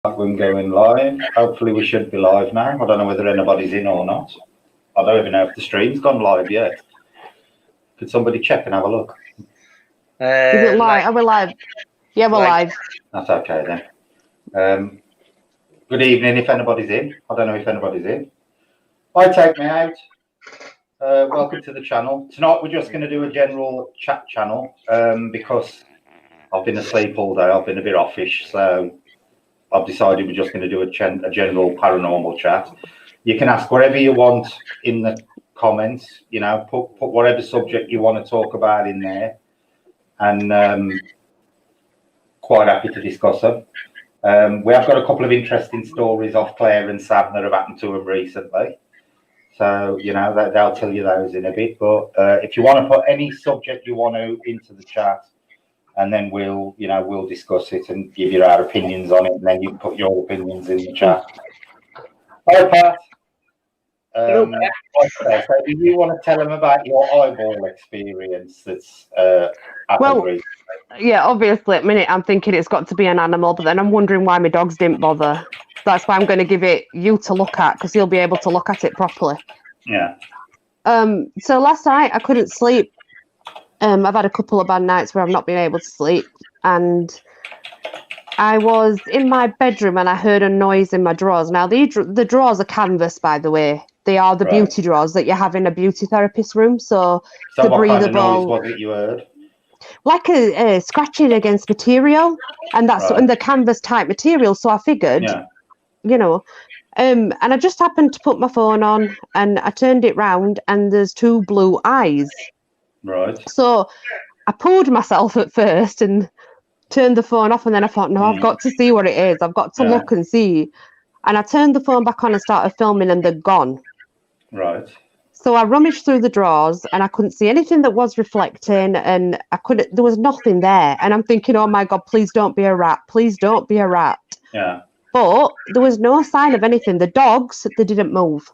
We're going live. Hopefully we should be live now. I don't know whether anybody's in or not. I don't even know if the stream's gone live yet. Could somebody check and have a look? Is it live? Are we live? Yeah, we're live. That's okay then. Good evening if anybody's in. I don't know if anybody's in. Hi, take me out. Welcome to the channel. Tonight we're just going to do a general chat channel because I've been asleep all day. I've been a bit offish, so I've decided we're just going to do a general paranormal chat. You can ask whatever you want in the comments, you know, put whatever subject you want to talk about in there, and quite happy to discuss them. We have got a couple of interesting stories off Claire and Sam that have happened to them recently. So, you know, they'll tell you those in a bit. But if you want to put any subject you want to into the chat, and then we'll discuss it and give you our opinions on it, and then you can put your opinions in the chat. Hi, Pat. So do you want to tell them about your eyeball experience that's happened recently? Yeah, obviously at the minute I'm thinking it's got to be an animal, but then I'm wondering why my dogs didn't bother. That's why I'm going to give it you to look at, because you'll be able to look at it properly. Yeah. So last night I couldn't sleep. I've had a couple of bad nights where I've not been able to sleep, and I was in my bedroom and I heard a noise in my drawers. Now the drawers are canvas, by the way. They are the beauty drawers that you have in a beauty therapist room. So the what breathable, kind of noise was it you heard? Like a scratching against material, and that's in the canvas type material. So I figured, you know, and I just happened to put my phone on and I turned it round and there's two blue eyes. Right. So I pulled myself at first and turned the phone off, and then I thought, no, I've got to see what it is. I've got to look and see. And I turned the phone back on and started filming, and they're gone. Right. So I rummaged through the drawers and I couldn't see anything that was reflecting, and there was nothing there. And I'm thinking, oh my God, please don't be a rat. Please don't be a rat. Yeah. But there was no sign of anything. The dogs, they didn't move.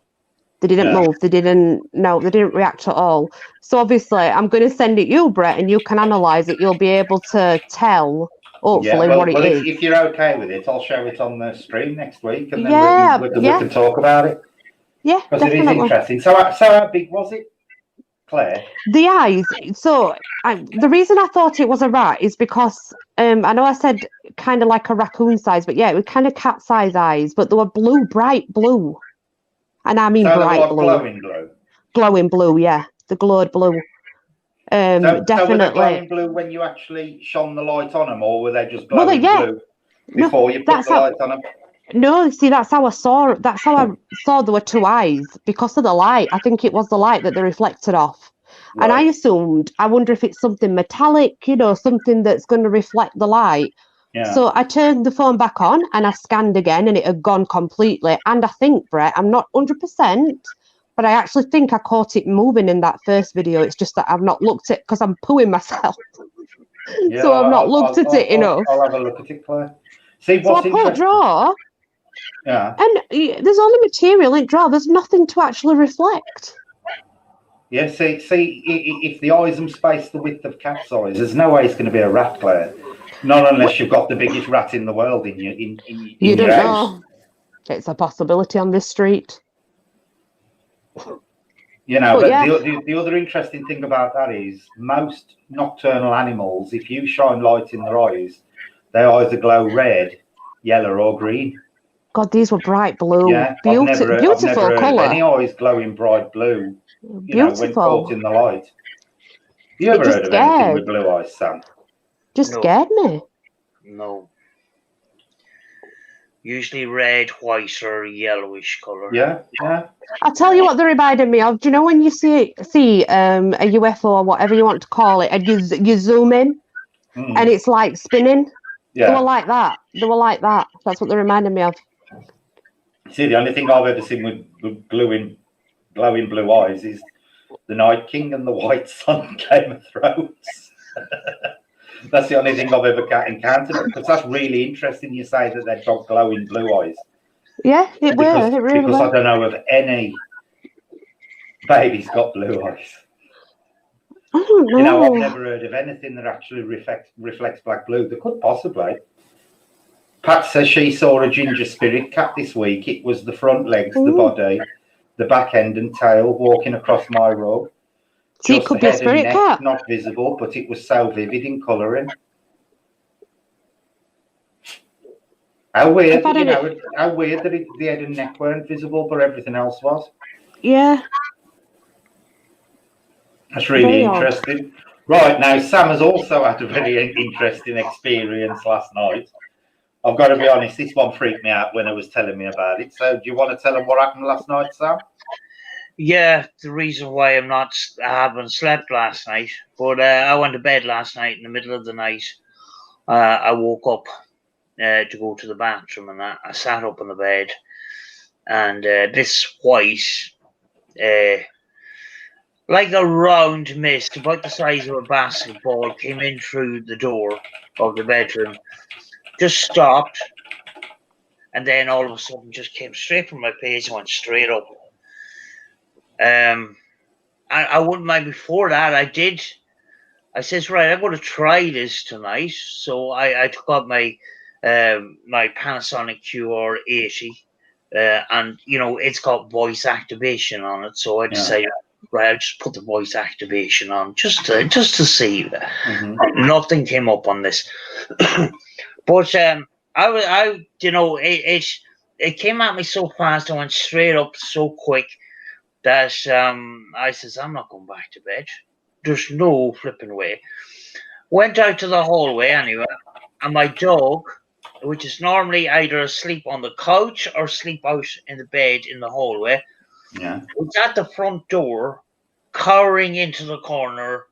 They didn't move. They didn't react at all. So obviously I'm going to send it you, Brett, and you can analyse it. You'll be able to tell, hopefully, what it is. If you're okay with it, I'll show it on the stream next week, and then we can talk about it. Yeah, because it is interesting. So how big was it, Claire? The eyes. So the reason I thought it was a rat is because I know I said kind of like a raccoon size, but yeah, it was kind of cat size eyes, but they were blue, bright blue. And I mean bright blue. Glowing blue. Glowing blue, yeah. The glowed blue. Definitely. So were they glowing blue when you actually shone the light on them, or were they just glowing blue before you put the light on them? No, see, that's how I saw. That's how I saw there were two eyes because of the light. I think it was the light that they reflected off, and I assumed. I wonder if it's something metallic, you know, something that's going to reflect the light. Yeah. So I turned the phone back on and I scanned again, and it had gone completely. And I think, Brett, I'm not 100%, but I actually think I caught it moving in that first video. It's just that I've not looked at because I'm pooing myself, so I've not looked at it enough. I'll have a look at it, Claire. See, so I put draw. Yeah. And there's only material in draw. There's nothing to actually reflect. Yeah, see, if the eyes and space the width of cat's eyes, there's no way it's going to be a rat, Claire. Not unless you've got the biggest rat in the world in your you don't know. It's a possibility on this street. You know, but the other interesting thing about that is most nocturnal animals, if you shine light in their eyes, they either glow red, yellow, or green. God, these were bright blue. Yeah, beautiful colour. Any eyes glowing bright blue. Beautiful. When caught in the light. You ever heard of anything with blue eyes, Sam? Just scared me. No. Usually red, white, or yellowish colour. Yeah. I'll tell you what they reminded me of. Do you know when you see a UFO or whatever you want to call it, and you zoom in, and it's like spinning? Yeah. They were like that. That's what they reminded me of. See, the only thing I've ever seen with glowing blue eyes is the Night King and the White Sun Game of Thrones. That's the only thing I've ever encountered, because that's really interesting. You say that they've got glowing blue eyes. Yeah, it will. It really because I don't know of any baby's got blue eyes. I don't know. You know, I've never heard of anything that actually reflects black blue. They could possibly. Pat says she saw a ginger spirit cat this week. It was the front legs, the Ooh. body, the back end and tail walking across my rug. So it Just could be a head and spirit neck, cat. not visible, but it was so vivid in colouring. How weird, If I you did know, how weird that the head and neck weren't visible, but everything else was. Yeah. That's really Very odd. interesting. Right, now Sam has also had a very interesting experience last night. I've got to be honest, this one freaked me out when I was telling me about it. So do you want to tell them what happened last night, Sam? Yeah, the reason why I haven't slept last night, but I went to bed last night in the middle of the night. I woke up to go to the bathroom, and I sat up on the bed, and this white, like a round mist, about the size of a basketball, came in through the door of the bedroom, just stopped, and then all of a sudden just came straight from my face and went straight up. I wouldn't mind. Before that, I says, right, I'm going to try this tonight. So I took out my my Panasonic QR80, and you know it's got voice activation on it. So I decided, right, I'll just put the voice activation on just to see. Nothing came up on this, but I you know it came at me so fast. I went straight up so quick that I says, I'm not going back to bed. There's no flipping way. Went out to the hallway anyway, and my dog, which is normally either asleep on the couch or sleep out in the bed in the hallway, was at the front door, cowering into the corner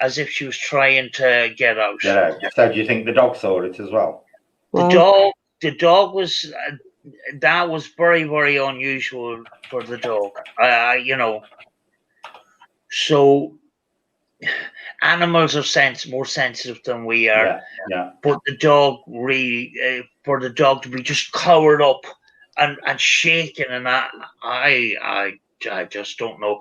as if she was trying to get out. So do you think the dog saw it as well? Wow. The dog was... that was very, very unusual for the dog. You know, so animals are more sensitive than we are. Yeah. But the dog really, for the dog to be just cowered up and shaking, and that, I just don't know.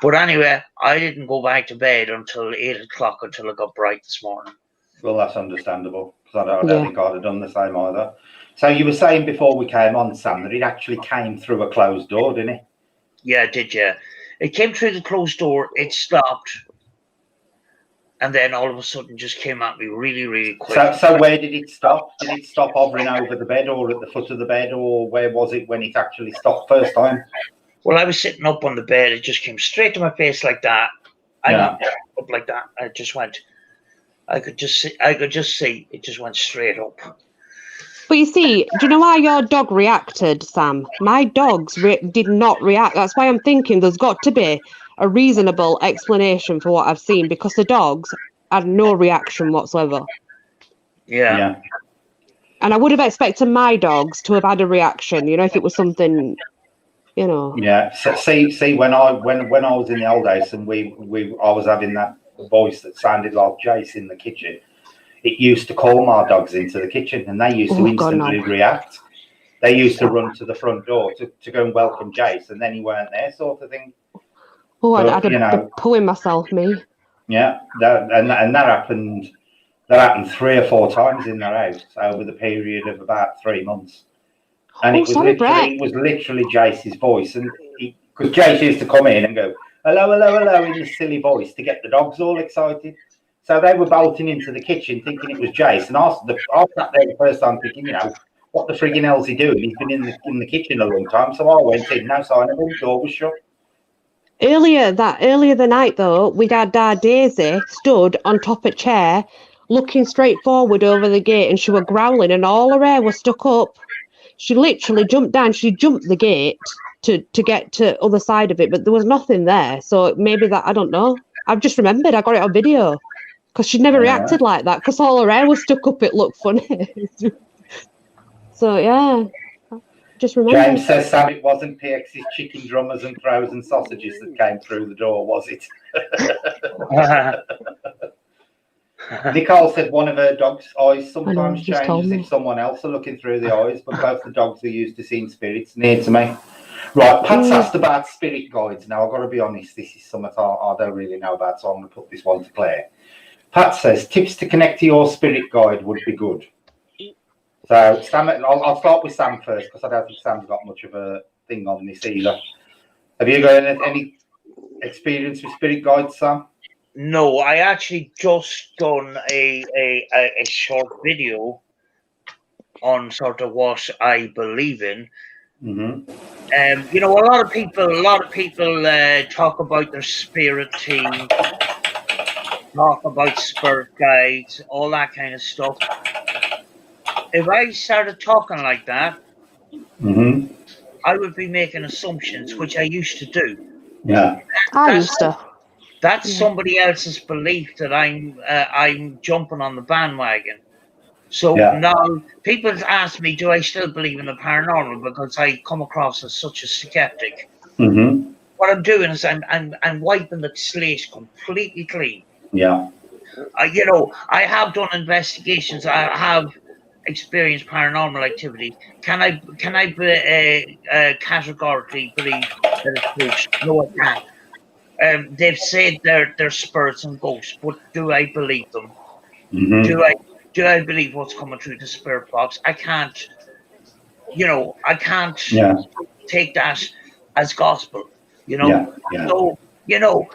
But anyway, I didn't go back to bed until 8 o'clock until it got bright this morning. Well, that's understandable. Because I don't think I'd have done the same either. So you were saying before we came on, Sam, that it actually came through a closed door, didn't it? Yeah, it did, yeah. It came through the closed door, it stopped, and then all of a sudden just came at me really, really quick. So where did it stop? Did it stop hovering over the bed or at the foot of the bed, or where was it when it actually stopped first time? Well, I was sitting up on the bed. It just came straight to my face like that. I got up like that. I just went... I could just see it just went straight up. But you see, do you know why your dog reacted, Sam? My dogs did not react. That's why I'm thinking there's got to be a reasonable explanation for what I've seen, because the dogs had no reaction whatsoever. Yeah. And I would have expected my dogs to have had a reaction, you know, if it was something, you know. Yeah. So see, when I was in the old house and I was having that voice that sounded like Jace in the kitchen, it used to call my dogs into the kitchen, and they used to instantly react. They used to run to the front door to go and welcome Jace, and then he weren't there, sort of thing. Oh, I'd be pulling myself, me. Yeah, that happened. That happened 3 or 4 times in their house over the period of about 3 months, and it was literally Jace's voice, and because Jace used to come in and go hello in this silly voice to get the dogs all excited. So they were bolting into the kitchen thinking it was Jace, and I sat there the first time thinking, you know, what the frigging hell's he doing? He's been in the kitchen a long time. So I went in, no sign of him, the door was shut. Earlier the night though, we had Daisy stood on top of a chair, looking straight forward over the gate, and she was growling, and all her hair was stuck up. She literally jumped down. She jumped the gate to get to other side of it, but there was nothing there. So maybe that, I don't know. I've just remembered. I got it on video. Because she never reacted like that, because all her hair was stuck up, it looked funny. So, yeah, just remember. James says, Sam, it wasn't PX's chicken drummers and frozen sausages that came through the door, was it? Nicole said one of her dog's eyes sometimes changes if someone else are looking through the eyes, but both the dogs are used to seeing spirits near to me. Right, Pat's asked about spirit guides. Now, I've got to be honest, this is something I don't really know about, so I'm going to put this one to Claire. Pat says, tips to connect to your spirit guide would be good. So Sam, I'll start with Sam first because I don't think Sam's got much of a thing on this either. Have you got any experience with spirit guides, Sam? No, I actually just done a short video on sort of what I believe in. Mm-hmm. You know, a lot of people talk about their spirit team, talk about spirit guides, all that kind of stuff. If I started talking like that, Mm-hmm. I would be making assumptions, which I used to do. Yeah. I used to. That's Yeah. somebody else's belief that I'm jumping on the bandwagon. So Yeah. now people ask me, do I still believe in the paranormal? Because I come across as such a skeptic. Mm-hmm. What I'm doing is I'm wiping the slate completely clean. Yeah. You know, I have done investigations. I have experienced paranormal activity. Can I categorically believe that it's ghosts? No, I can't. They've said they're spirits and ghosts, but do I believe them? Mm-hmm. Do I believe what's coming through the spirit box? I can't. You know, I can't Yeah. take that as gospel. You know, Yeah. Yeah. so you know,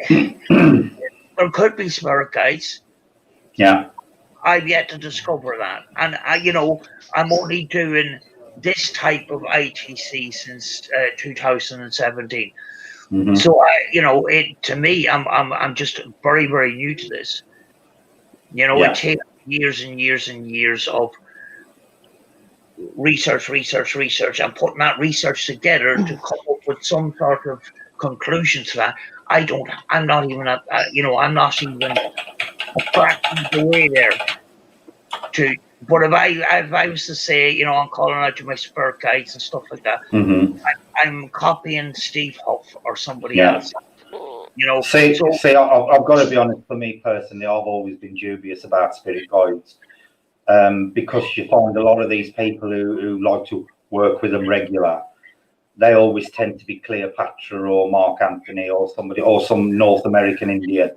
there could be spirit guides. Yeah. I've yet to discover that, and you know, I'm only doing this type of ITC since 2017. Mm-hmm. So you know, to me, I'm just very, very new to this. You know, Yeah. it takes years and years and years of research, and putting that research together to come up with some sort of conclusion to that. I'm not even a fraction of the way there. But if I was to say, you know, I'm calling out to my spirit guides and stuff like that, Mm-hmm. I'm copying Steve Huff or somebody Yeah. else. You know, See, I've got to be honest. For me personally, I've always been dubious about spirit guides because you find a lot of these people who like to work with them regular. They always tend to be Cleopatra or Mark Antony or somebody or some North American Indian.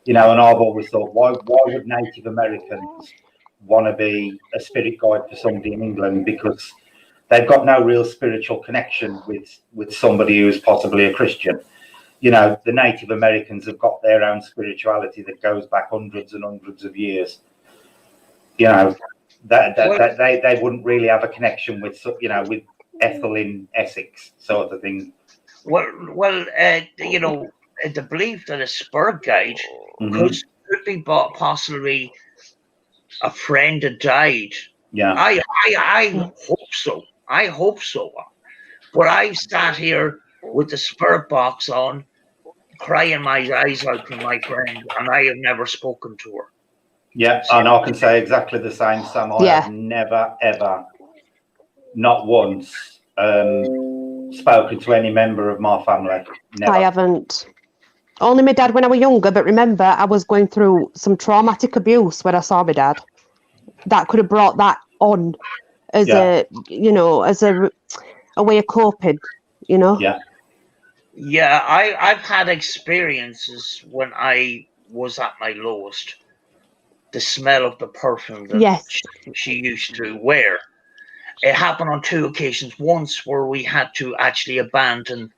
You know, and I've always thought, why would Native Americans want to be a spirit guide for somebody in England? Because they've got no real spiritual connection with somebody who is possibly a Christian. You know, the Native Americans have got their own spirituality that goes back hundreds and hundreds of years. You know, that they wouldn't really have a connection with, you know, with Ethel in Essex sort of thing. Well, you know, the belief that a spirit guide Mm-hmm. could be possibly a friend that died. Yeah. I hope so. I hope so. But I sat here with the spirit box on, crying my eyes out for my friend, and I have never spoken to her. Yeah, and I can say exactly the same, Sam. I have never, ever, not once, spoken to any member of my family. Never. I haven't. Only my dad when I was younger, but remember, I was going through some traumatic abuse when I saw my dad. That could have brought that on as a way of coping, you know? Yeah. Yeah, I've had experiences when I was at my lowest. The smell of the perfume that she used to wear. It happened on 2 occasions. Once where we had to actually abandon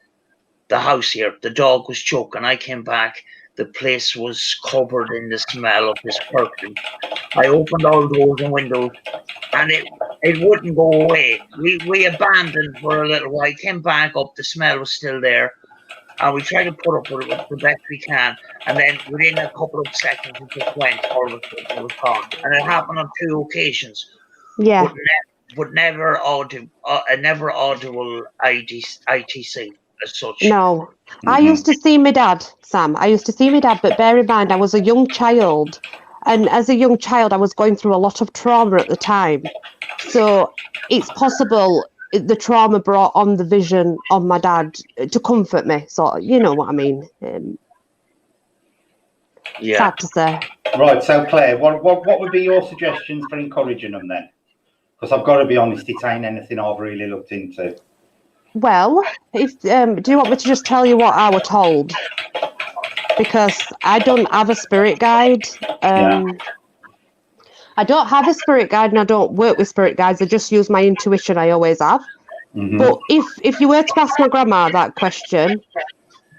the house here. The dog was choking. I came back. The place was covered in the smell of this perfume. I opened all doors and windows, and it wouldn't go away. We abandoned for a little while. Came back up. The smell was still there. And we tried to put up with it the best we can. And then within a couple of seconds, it just went, or it was gone. And it happened on 2 occasions. Yeah. But never audible ITC as such. No. I used to see my dad, Sam. I used to see my dad, but bear in mind, I was a young child. And as a young child, I was going through a lot of trauma at the time. So it's possible the trauma brought on the vision of my dad to comfort me. So, you know what I mean? Sad to say. Right, so Claire, what would be your suggestions for encouraging them then? Because I've got to be honest, it ain't anything I've really looked into. Well, if do you want me to just tell you what I was told? Because I don't have a spirit guide. I don't have a spirit guide and I don't work with spirit guides. I just use my intuition. I always have. Mhm. But if you were to ask my grandma that question,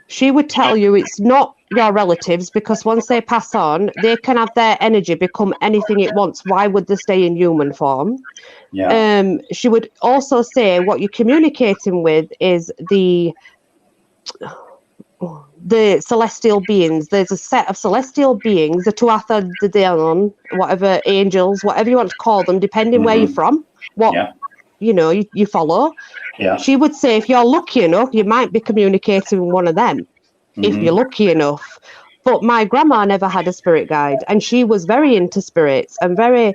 she would tell you it's not your relatives, because once they pass on, they can have their energy become anything it wants. Why would they stay in human form? Yeah. She would also say what you're communicating with is the celestial beings. There's a set of celestial beings, the Tuatha De Danann, whatever, angels, whatever you want to call them, depending where you're Mhm. from, what Yeah. you follow. Yeah. She would say if you're lucky enough, you might be communicating with one of them, if Mhm. you're lucky enough. But my grandma never had a spirit guide, and she was very into spirits and very,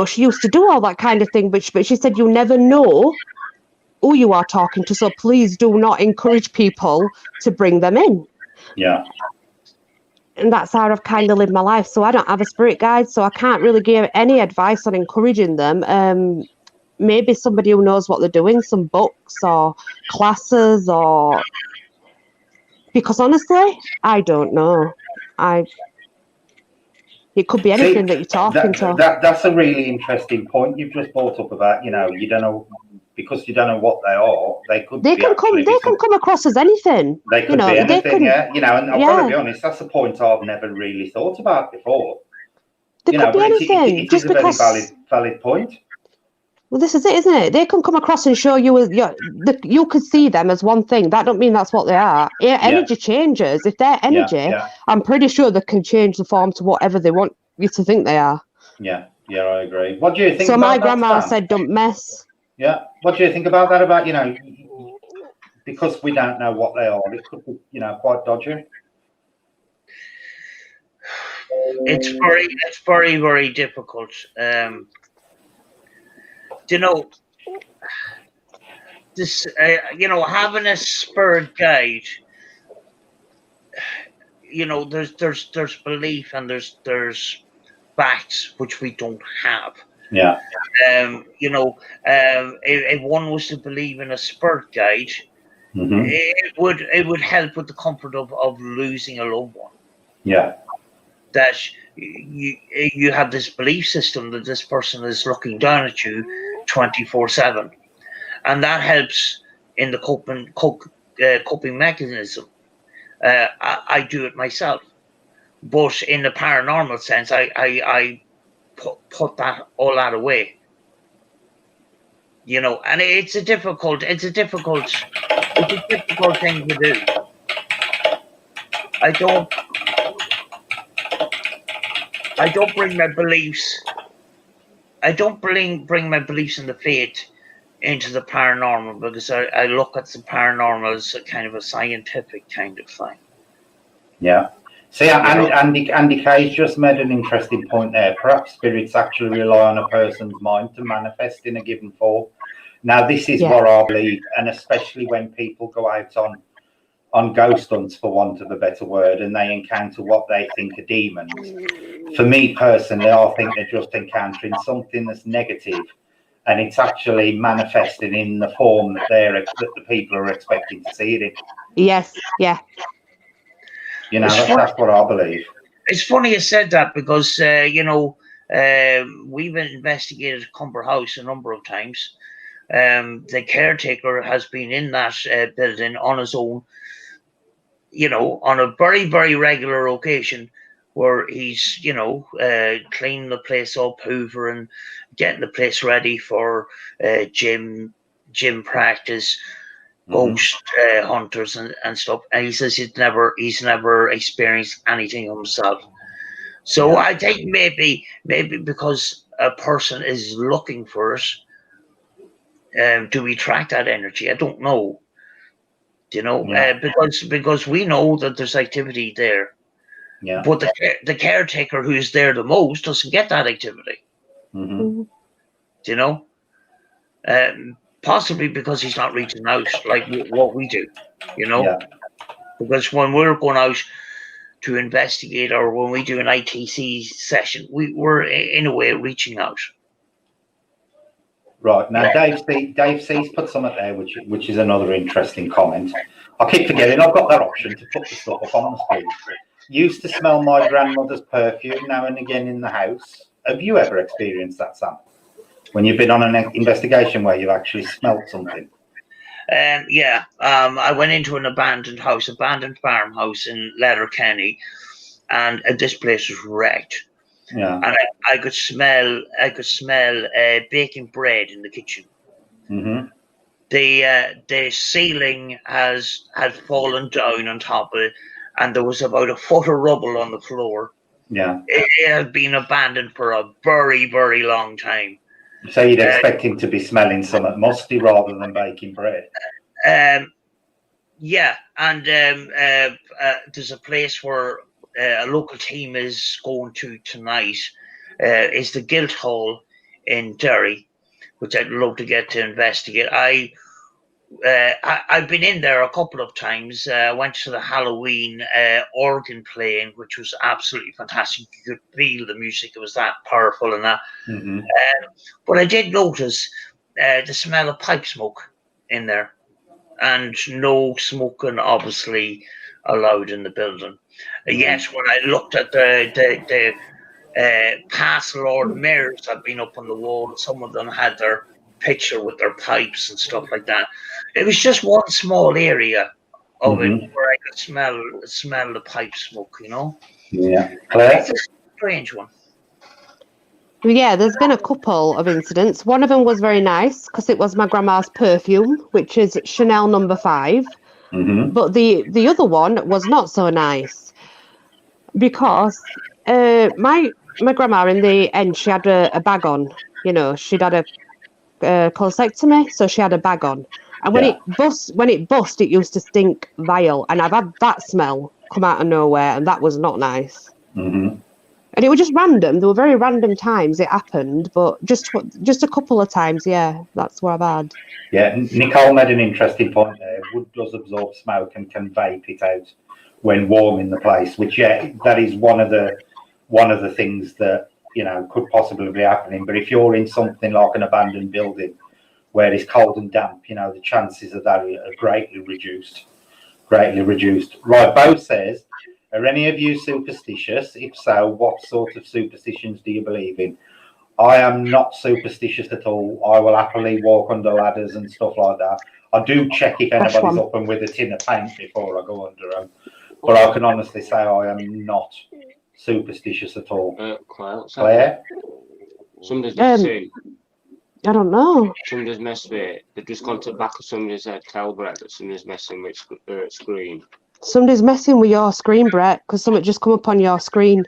she used to do all that kind of thing. But she said you never know who you are talking to, so please do not encourage people to bring them in. Yeah. And that's how I've kind of lived my life. So I don't have a spirit guide, so I can't really give any advice on encouraging them. Maybe somebody who knows what they're doing, some books or classes, or because honestly, I don't know. It could be anything that you're talking to. That's a really interesting point you've just brought up about, you don't know, because you don't know what they are, they could They be can actually come across as anything. they could be They anything, can, yeah. And I've yeah. got to be honest, that's a point I've never really thought about before. They could be But anything. it Just is a very because. valid point. Well, this is it, isn't it? They can come across and show you you could see them as one thing. That don't mean that's what they are. Yeah, energy changes. If they're energy, Yeah. I'm pretty sure they can change the form to whatever they want you to think they are. Yeah, I agree. What do you think So about my that, grandma Stan? said, "Don't mess." Yeah. What do you think about that? About, because we don't know what they are, it could be, quite dodgy. It's very, very difficult. This, having a spirit guide, there's belief and there's facts which we don't have. Yeah. If one was to believe in a spirit guide, Mm-hmm. it would help with the comfort of losing a loved one. Yeah. That you have this belief system that this person is looking down at you 24/7, and that helps in the coping mechanism. I do it myself, but in the paranormal sense, I put that all that away. And it's a difficult thing to do. I don't bring my beliefs. I don't bring my beliefs in the faith into the paranormal, because I look at the paranormal as a kind of a scientific kind of thing. Yeah. See, Andy Kay's just made an interesting point there. Perhaps spirits actually rely on a person's mind to manifest in a given form. Now, this is what I believe, and especially when people go out on ghost hunts, for want of a better word, and they encounter what they think are demons. For me personally, I think they're just encountering something that's negative, and it's actually manifesting in the form that the people are expecting to see it in. Yes, yeah. That's what I believe. It's funny you said that, because we've investigated Cumber House a number of times. The caretaker has been in that building on his own, on a very, very regular occasion, where he's, cleaning the place up, hoovering, getting the place ready for gym practice, ghost hunters and stuff. And he says he's never experienced anything himself. So I think maybe because a person is looking for it, do we track that energy? I don't know. Because we know that there's activity there. Yeah. But the caretaker who's there the most doesn't get that activity. Mm-hmm. Possibly because he's not reaching out like what we do. Because when we're going out to investigate, or when we do an ITC session, we're in a way reaching out. Right. Now, Dave C's put something there, which is another interesting comment. I keep forgetting I've got that option to put the stuff up on the screen. used to smell my grandmother's perfume now and again in the house. Have you ever experienced that, Sam? When you've been on an investigation where you've actually smelt something? I went into an abandoned farmhouse in Letterkenny, and this place was wrecked. Yeah. And I could smell baking bread in the kitchen. Mm-hmm. The ceiling had fallen down on top of it, and there was about a foot of rubble on the floor. Yeah. It had been abandoned for a very, very long time. So you'd expect him to be smelling something musty rather than baking bread. Yeah, and there's a place where a local team is going to tonight. Is the Guildhall in Derry, which I'd love to get to investigate. I've been in there a couple of times. Went to the Halloween organ playing, which was absolutely fantastic. You could feel the music; it was that powerful and that. Mm-hmm. But I did notice the smell of pipe smoke in there, and no smoking obviously allowed in the building. Yes, when I looked at the past Lord Mayors that have been up on the wall, some of them had their picture with their pipes and stuff like that. It was just one small area of it where I could smell the pipe smoke, you know. Yeah. Claire? It's a strange one. Yeah, there's been a couple of incidents. One of them was very nice because it was my grandma's perfume, which is Chanel No. 5. Mm-hmm. But the other one was not so nice because my grandma in the end, she had a bag on. You know, she'd had a cholecystectomy, so she had a bag on. And when it bust, it used to stink vile. And I've had that smell come out of nowhere, and that was not nice. Mm-hmm. And it was just random. There were very random times it happened, but just a couple of times, yeah, that's what I've had. Yeah, Nicole made an interesting point there. Wood does absorb smoke and can vape it out when warm in the place, which that is one of the things that, you know, could possibly be happening. But if you're in something like an abandoned building where it's cold and damp, you know, the chances of that are greatly reduced. Right, Bo says, are any of you superstitious? If so, what sort of superstitions do you believe in? I am not superstitious at all. I will happily walk under ladders and stuff like that. I do check if anybody's up and with a tin of paint before I go under them. But I can honestly say I am not superstitious at all. Claire? Somebody's messing. I don't know. Somebody's messed with it. They've just gone to the back of somebody's tail break that somebody's messing with screen. Somebody's messing with your screen, Brett, because something just come up on your screen.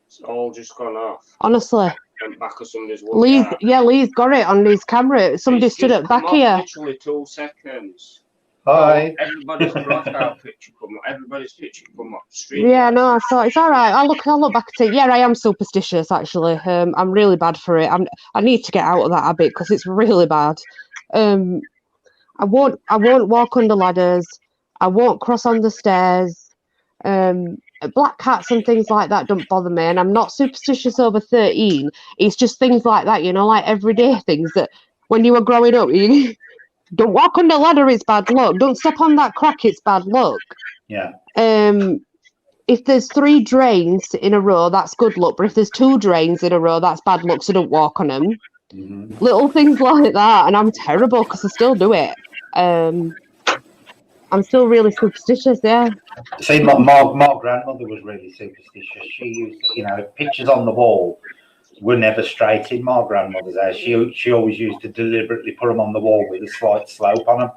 It's all just gone off. Honestly. And back of somebody's wall. Lee's got it on his camera. Somebody stood at the back here. Literally 2 seconds. Hi. Everybody's profile picture come up. Everybody's picture come up. Stream. Yeah, no, I saw. It's all right. I'll look back at it. Yeah, I am superstitious. Actually, I'm really bad for it. I need to get out of that habit because it's really bad. I won't walk under ladders. I won't cross on the stairs. Black cats and things like that don't bother me, and I'm not superstitious over 13. It's just things like that, you know, like everyday things that when you were growing up, you don't walk on the ladder, it's bad luck. Don't step on that crack, it's bad luck. Yeah. If there's 3 drains in a row, that's good luck. But if there's 2 drains in a row, that's bad luck. So don't walk on them. Mm-hmm. Little things like that, and I'm terrible because I still do it. I'm still really superstitious, yeah. See, my grandmother was really superstitious. She used, you know, pictures on the wall were never straight in my grandmother's house. She always used to deliberately put them on the wall with a slight slope on them.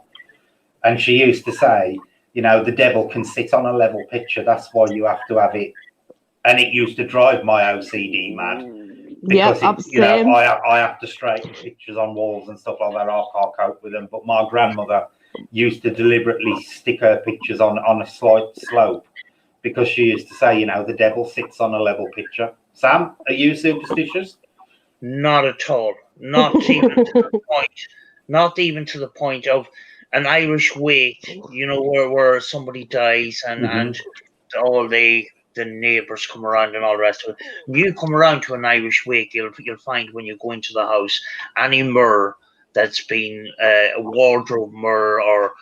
And she used to say, you know, the devil can sit on a level picture. That's why you have to have it. And it used to drive my OCD mad. Because, you know, I have to straighten pictures on walls and stuff like that. I can't cope with them. But my grandmother used to deliberately stick her pictures on a slight slope because she used to say, you know, the devil sits on a level picture. Sam, are you superstitious? Not at all. Not even to the point. Not even to the point of an Irish wake, you know, where somebody dies and all the neighbours come around and all the rest of it. When you come around to an Irish wake, you'll find when you go into the house any mirror that's been a wardrobe mirror or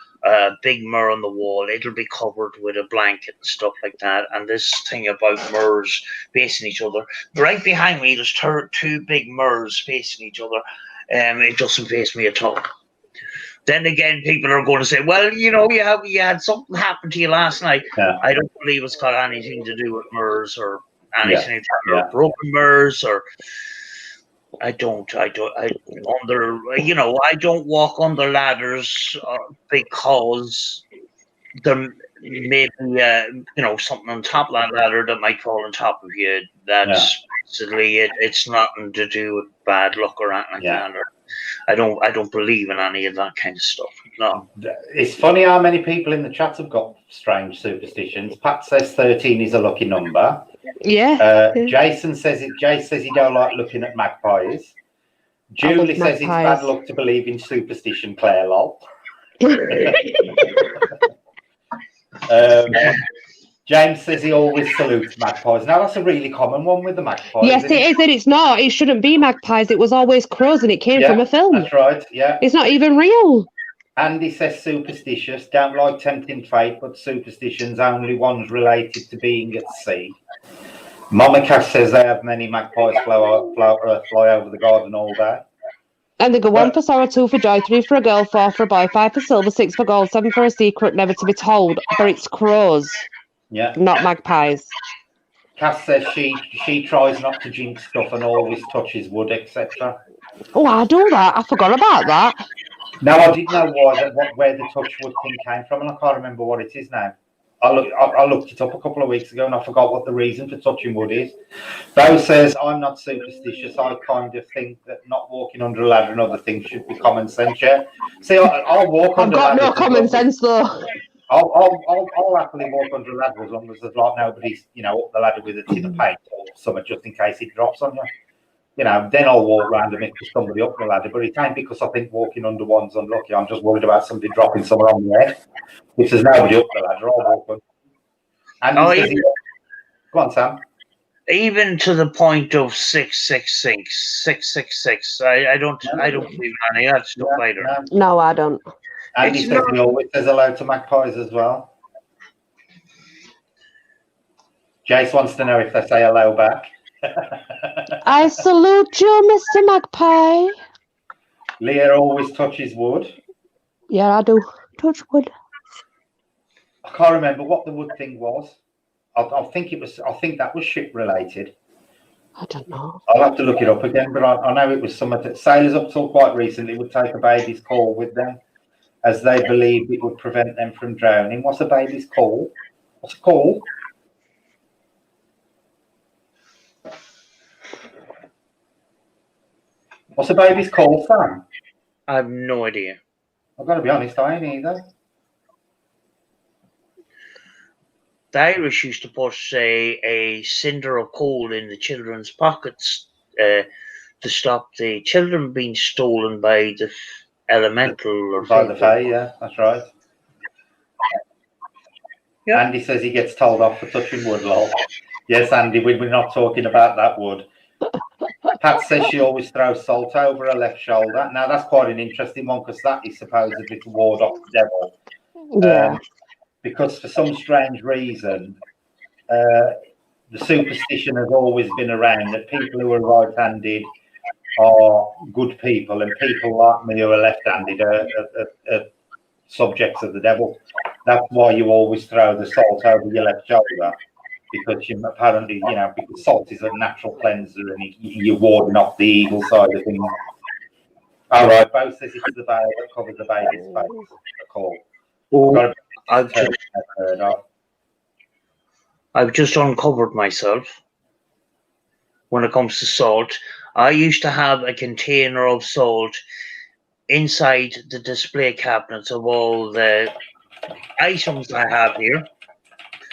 big myrrh on the wall, it'll be covered with a blanket and stuff like that. And this thing about myrrhs facing each other, right behind me, there's two big myrrhs facing each other. It doesn't face me at all. Then again, people are going to say, well, you know, you had something happen to you last night. Yeah. I don't believe it's got anything to do with myrrhs or anything, Yeah. or broken myrrhs, or I don't walk under ladders because there may be, something on top of that ladder that might fall on top of you. That's basically it. It's nothing to do with bad luck or anything like that. Or, I don't believe in any of that kind of stuff. No. It's funny how many people in the chat have got strange superstitions. Pat says 13 is a lucky number. Yeah. Jason says he don't like looking at magpies. Julie says it's bad luck to believe in superstition, Claire lol. James says he always salutes magpies. Now that's a really common one with the magpies. Yes, it is, and it's not. It shouldn't be magpies. It was always crows, and it came from a film. That's right. Yeah. It's not even real. Andy says superstitious. Don't like tempting fate, but superstitions only ones related to being at sea. Mama Cash says they have many magpies fly over the garden all day. And they go 1 for sorrow, 2 for joy, 3 for a girl, 4 for a boy, 5 for silver, 6 for gold, 7 for a secret never to be told. But it's crows. Yeah. Not magpies. Cass says she tries not to jinx stuff and always touches wood, etc. Oh, I do that. I forgot about that. Now I didn't know where the touch wood thing came from, and I can't remember what it is now. I looked it up a couple of weeks ago, and I forgot what the reason for touching wood is. Rose says, I'm not superstitious. I kind of think that not walking under a ladder and other things should be common sense. Yeah. See, I'll walk under a ladder. I've got no common sense, though. I'll happily walk under a ladder as long as there's like nobody's, up the ladder with a tin of paint or something just in case it drops on you. Then I'll walk around and make somebody up the ladder. But it ain't because I think walking under one's unlucky. I'm just worried about somebody dropping somewhere on the head. If there's nobody up the ladder, I'll walk under. And go on, Sam. Even to the point of 666. I don't believe in any of that stuff either. No, I don't. Andy says he always says hello to magpies as well. Jace wants to know if they say hello back. I salute you, Mr. Magpie. Leah always touches wood. Yeah, I do. Touch wood. I can't remember what the wood thing was. I think that was ship related. I don't know. I'll have to look it up again, but I know it was something that sailors up till quite recently would take a baby's caul with them, as they believed it would prevent them from drowning. What's a baby's caul? What's a caul? What's a baby's caul, Sam? I have no idea. I've got to be honest, I ain't either. The Irish used to put, a cinder of coal in the children's pockets to stop the children being stolen by the elemental or by the fae. Yeah, that's right. Yeah. Andy says he gets told off for touching wood, lol. Yes, Andy, we're not talking about that wood. Pat says she always throws salt over her left shoulder. Now, that's quite an interesting one because that is supposedly to ward off the devil. Yeah. Because for some strange reason, the superstition has always been around that people who are right-handed are good people, and people like me who are left-handed are subjects of the devil. That's why you always throw the salt over your left shoulder, because you apparently, because salt is a natural cleanser and you're warding off the evil side of things. All right, Bo says it's the veil that covers the baby's face. Cool. I've just uncovered myself when it comes to salt. I used to have a container of salt inside the display cabinets of all the items I have here.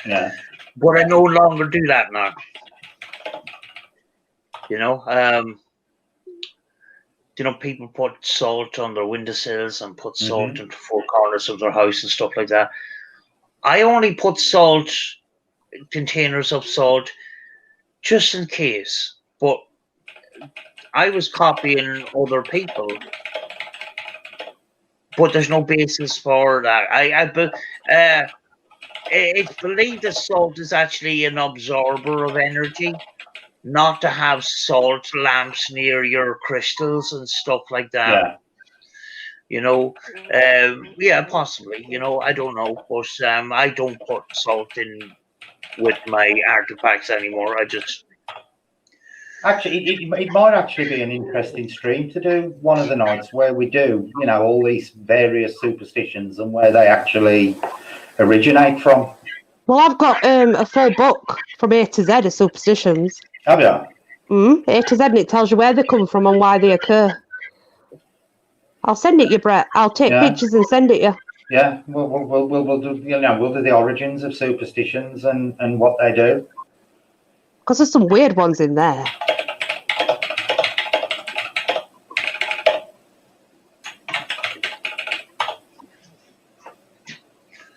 Yeah. But I no longer do that now. People put salt on their windowsills and put salt into four corners of their house and stuff like that. I only put containers of salt, just in case. But I was copying other people but there's no basis for that. It's believed that salt is actually an absorber of energy, not to have salt lamps near your crystals and stuff like that. Yeah. You know, yeah, possibly. You know, I don't know, but I don't put salt in with my artifacts anymore. I just Actually, it might actually be an interesting stream to do one of the nights where we do, you know, all these various superstitions and where they actually originate from. Well, I've got a full book from A to Z of superstitions. Have you? A to Z, and it tells you where they come from and why they occur. I'll send it you, Brett. I'll take pictures and send it you. Yeah, we'll do, you know, we'll do the origins of superstitions and what they do. Because there's some weird ones in there.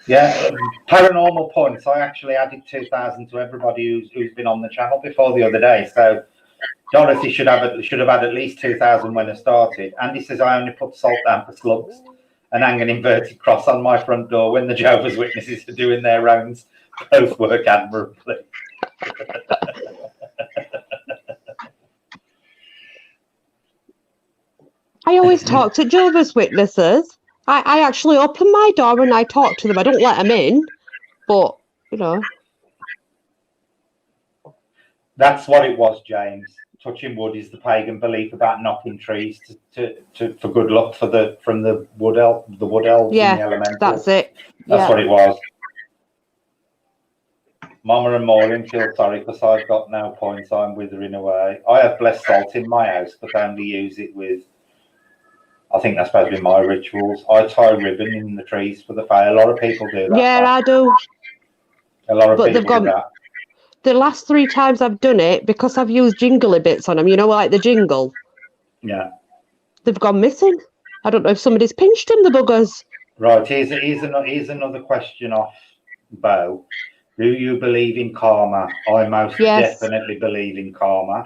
Yeah, paranormal points. I actually added 2,000 to everybody who's been on the channel before the other day. So Dorothy should have had at least 2,000 when I started. Andy says I only put salt down for slugs and hang an inverted cross on my front door when the Jehovah's Witnesses are doing their rounds. Both work admirably. I always talk to Jehovah's Witnesses. I actually open my door and I talk to them. I don't let them in, but, you know. That's what it was, James. Touching wood is the pagan belief about knocking trees for good luck from the wood elves and the elementals. That's it. That's what it was. Mama and Maureen feel sorry because I've got no points. I'm withering away. I have blessed salt in my house, but I only use it with, I think that's supposed to be my rituals. I tie ribbon in the trees for the fair. A lot of people do that. Yeah, I do. A lot of people do that. The last 3 times I've done it, because I've used jingly bits on them, you know, like the jingle. Yeah. They've gone missing. I don't know if somebody's pinched them, the buggers. Right, here's another question off Bo. Do you believe in karma? I most definitely believe in karma.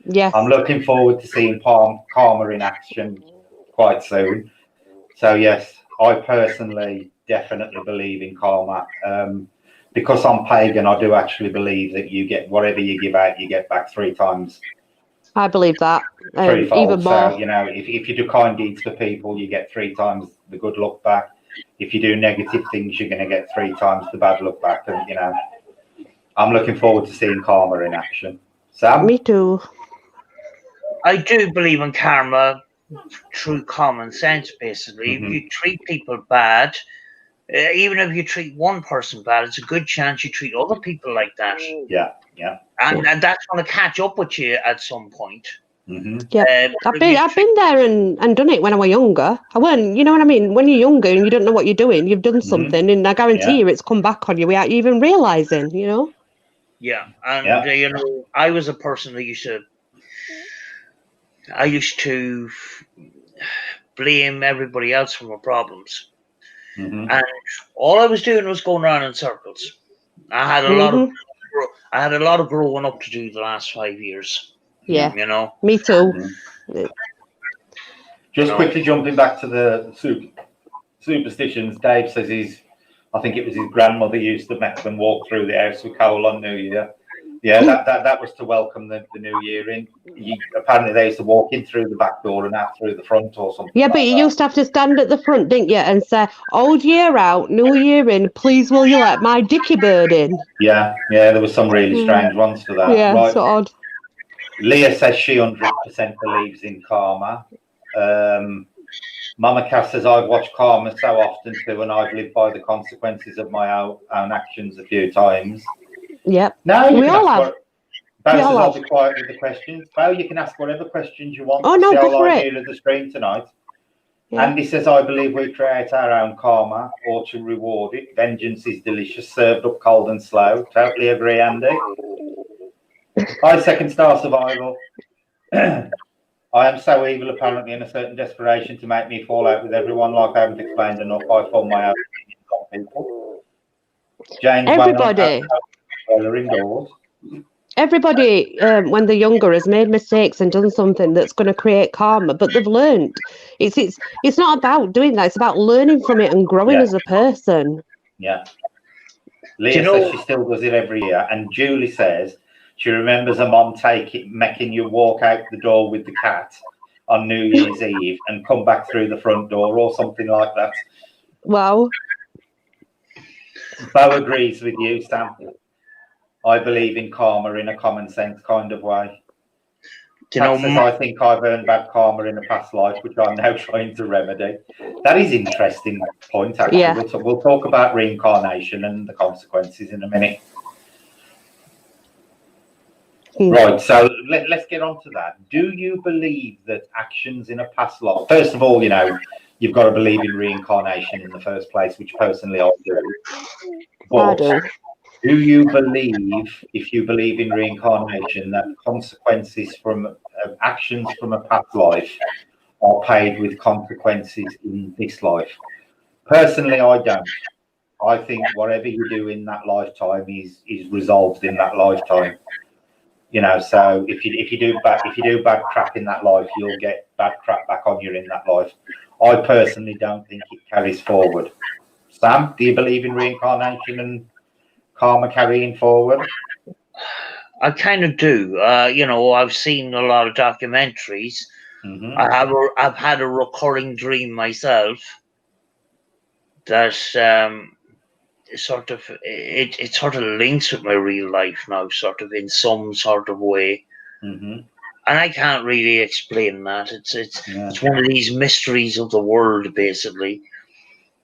Yes. I'm looking forward to seeing karma in action quite soon. So yes, I personally definitely believe in karma. Because I'm pagan, I do actually believe that you get whatever you give out, you get back 3 times. I believe that. Threefold. Even more. So, you know, if you do kind deeds for people, you get 3 times the good luck back. If you do negative things, you're going to get 3 times the bad luck back. And, you know, I'm looking forward to seeing karma in action. Sam? Me too. I do believe in karma through common sense, basically. If you treat people bad, even if you treat one person bad, it's a good chance you treat other people like that. Yeah. And that's going to catch up with you at some point. Yeah, I've been there and done it when I was younger. I weren't, you know what I mean? When you're younger and you don't know what you're doing, you've done something, and I guarantee you it's come back on you without you even realising, you know? Yeah, and you know, I was a person that used to blame everybody else for my problems. And all I was doing was going around in circles. I had a lot of growing up to do the last 5 years. Yeah, you know. Me too. Just quickly jumping back to the superstitions. Dave says I think it was his grandmother used to make them walk through the house with coal on New Year. Yeah, that was to welcome the new year in. Apparently they used to walk in through the back door and out through the front or something. Yeah, but you used to have to stand at the front, didn't you, and say, "Old year out, new year in. Please, will you let my dicky bird in?" Yeah, there were some really strange ones for that. Yeah, right. so odd. Leah says she 100% believes in karma. Mama Cass says I've watched karma so often too, and I've lived by the consequences of my own actions a few times. Yep. No, we all have. Bo says I'll be quiet with the questions. Bo, you can ask whatever questions you want. Oh no, go for it. Of the stream tonight. Yeah. Andy says I believe we create our own karma, or to reward it. Vengeance is delicious, served up cold and slow. Totally agree, Andy. Hi, Second Star Survival. I am so evil, apparently, in a certain desperation to make me fall out with everyone. Like I haven't explained enough, I form my own opinions on people. James, everybody. Indoors. Everybody, when they're younger, has made mistakes and done something that's going to create karma, but they've learned. It's not about doing that. It's about learning from it and growing Yeah. as a person. Yeah. Leah you know- says she still does it every year, and Julie says she remembers her mom making you walk out the door with the cat on New Year's Eve and come back through the front door or something like that. Wow. Bo agrees with you, Sam. I believe in karma in a common sense kind of way. Do you know, Pat says, I think I've earned bad karma in a past life, which I'm now trying to remedy. That is an interesting point, actually. Yeah. We'll talk about reincarnation and the consequences in a minute. Right, so let's get on to that. Do you believe that actions in a past life, first of all, you've got to believe in reincarnation in the first place, which personally I do. I do. Do you believe, if you believe in reincarnation, that consequences from actions from a past life are paid with consequences in this life? Personally, I don't. I think whatever you do in that lifetime is resolved in that lifetime. So if you do bad crap in that life, you'll get bad crap back on you in that life. I personally don't think it carries forward. Sam, do you believe in reincarnation and karma carrying forward? I kind of do. I've seen a lot of documentaries. Mm-hmm. I've had a recurring dream myself that it sort of links with my real life now, sort of in some sort of way. Mm-hmm. And I can't really explain that. It's one of these mysteries of the world, basically,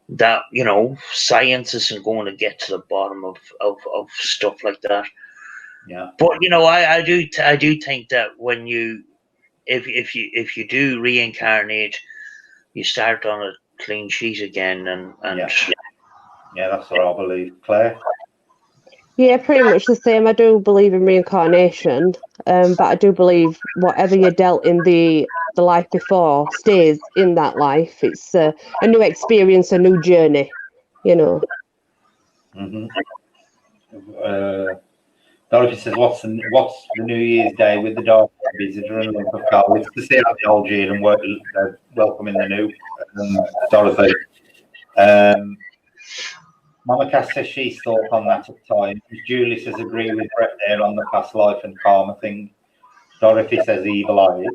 that science isn't going to get to the bottom of stuff like that. Yeah. But I do think that when if you do reincarnate, you start on a clean sheet again, and yeah, that's what I believe. Claire? Yeah, pretty much the same. I do believe in reincarnation, but I do believe whatever you dealt in the life before stays in that life. It's a new experience, a new journey, Mm-hmm. Dorothy says, what's the New Year's Day with the dog visitor and lump of coal? It's to see out the old year and welcoming the new. Dorothy. Mama Cass says she's thought on that at times. Julie says agree with Brett there on the past life and karma thing. Dorothy says evil eye.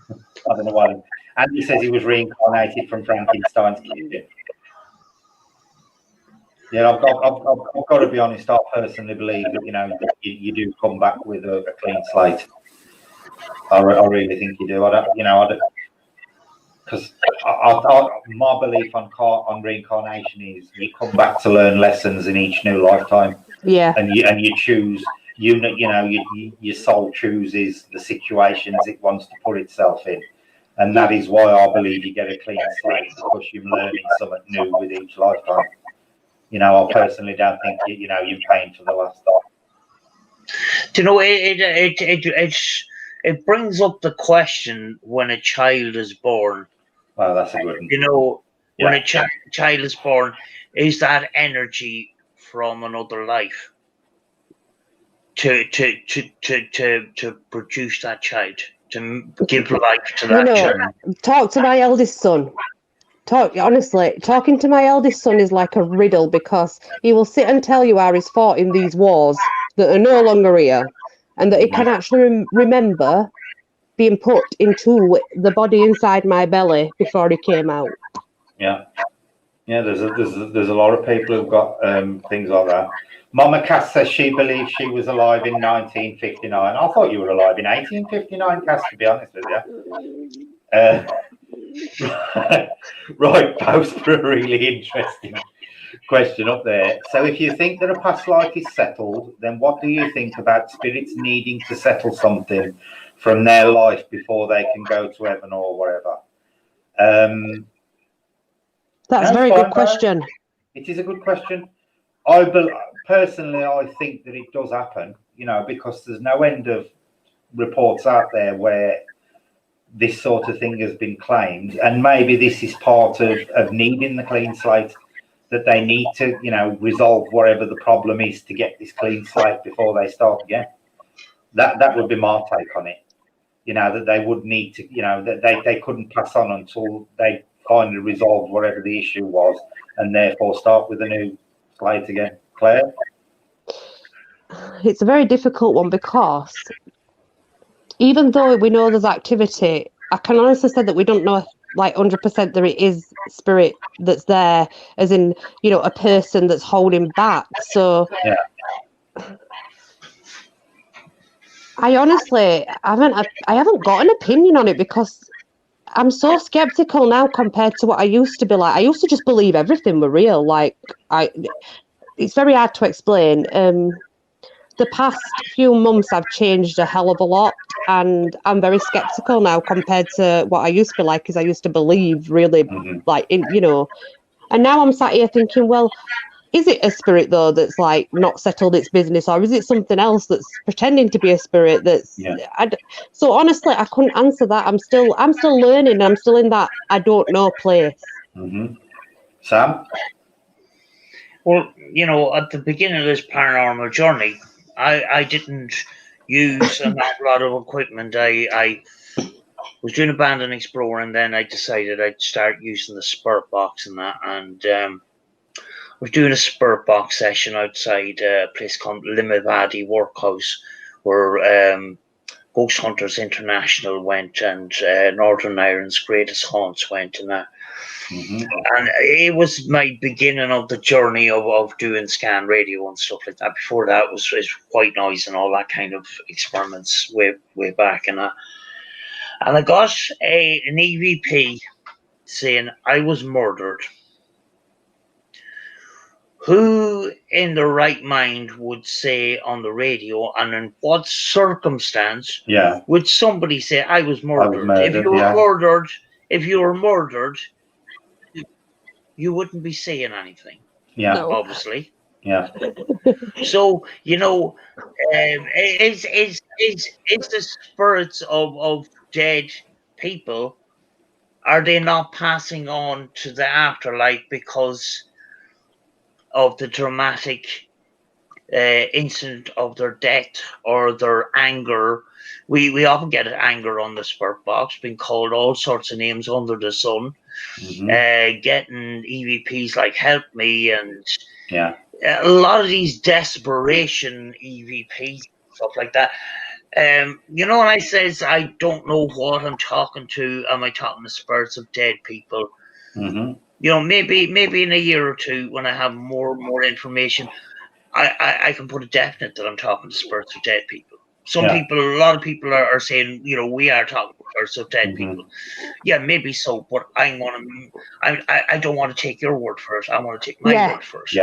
I don't know why. Andy says he was reincarnated from Frankenstein's kid. Yeah, I've got to be honest. I personally believe that you do come back with a clean slate. I really think you do. I don't. Because my belief on reincarnation is you come back to learn lessons in each new lifetime. Yeah. And you choose. Your soul chooses the situations it wants to put itself in, and that is why I believe you get a clean slate, because you're learning something new with each lifetime. I personally don't think you're paying for the last time. Do you know, it brings up the question when a child is born. Well, that's a good one. When a child is born, is that energy from another life to produce that child, to give life to that child? Talk to my eldest son. Talking to my eldest son is like a riddle, because he will sit and tell you how he's fought in these wars that are no longer here, and that he can actually remember being put into the body inside my belly before he came out. Yeah. There's a lot of people who've got things like that. Mama Cass says she believes she was alive in 1959. I thought you were alive in 1859, Cass, to be honest with you. Right, post for a really interesting question up there. So if you think that a past life is settled, then what do you think about spirits needing to settle something from their life before they can go to heaven or wherever? That's a very good question. It is a good question. Personally, I think that it does happen, because there's no end of reports out there where this sort of thing has been claimed, and maybe this is part of needing the clean slate, that they need to resolve whatever the problem is to get this clean slate before they start again. That would be my take on it. You know, that they would need to, you know, that they couldn't pass on until they finally resolved whatever the issue was, and therefore start with a new slate again. Claire? It's a very difficult one because even though we know there's activity, I can honestly say that we don't know like 100% there is spirit that's there, as in, you know, a person that's holding back. So Yeah. I haven't got an opinion on it because I'm so skeptical now compared to what I used to be like. I used to just believe everything were real. Like it's very hard to explain. The past few months I've changed a hell of a lot, and I'm very skeptical now compared to what I used to be like, because I used to believe really, like, in, you know, and now I'm sat here thinking, well, is it a spirit though that's like not settled its business, or is it something else that's pretending to be a spirit that's so honestly I couldn't answer that. I'm still learning. I'm still in that I don't know place. Sam? Well, you know, at the beginning of this paranormal journey, I didn't use an awful lot of equipment. I was doing abandoned explorer, and then I decided I'd start using the spirit box and that, and I was doing a spirit box session outside a place called Limavady Workhouse, where Ghost Hunters International went, and Northern Ireland's Greatest Haunts went, and that. And it was my beginning of the journey of doing scan radio and stuff like that. Before that was white noise and all that kind of experiments way back, and I got an EVP saying I was murdered. Who in their right mind would say on the radio, and in what circumstance would somebody say I was murdered? If you were murdered, you wouldn't be saying anything. No. Obviously. Yeah. So, you know, is the spirits of dead people, are they not passing on to the afterlife because of the dramatic incident of their death or their anger? We often get anger on the spirit box, being called all sorts of names under the sun, getting EVPs like help me, and a lot of these desperation EVPs, stuff like that. You know, when I says I don't know what I'm talking to, am I talking to spirits of dead people? You know, maybe in a year or two, when I have more information, I can put a definite that I'm talking to spirits of dead people. A lot of people are saying, you know, we are talking to spirits of dead people. Yeah, maybe so, but I don't want to take your word for it. I want to take my word first.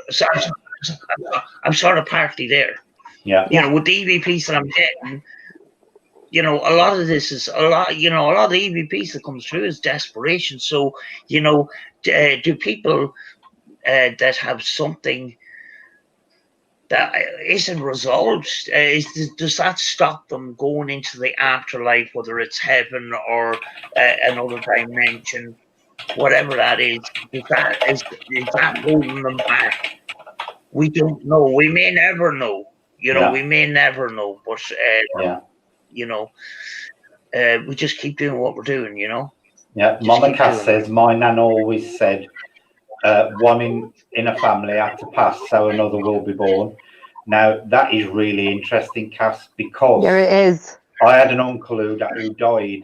So I'm sort of partly there. You know, with the EVPs that I'm getting, you know, a lot of this is a lot of the EVPs that comes through is desperation. So, you know, do people that have something that isn't resolved, does that stop them going into the afterlife, whether it's heaven or another dimension, whatever that is? Is that holding them back? We don't know. We may never know. You know, we may never know. But you know, we just keep doing what we're doing. You know. Yeah, Mama Cass says my nan always said, one in a family had to pass, so another will be born. Now that is really interesting, Cass, because it is. I had an uncle who died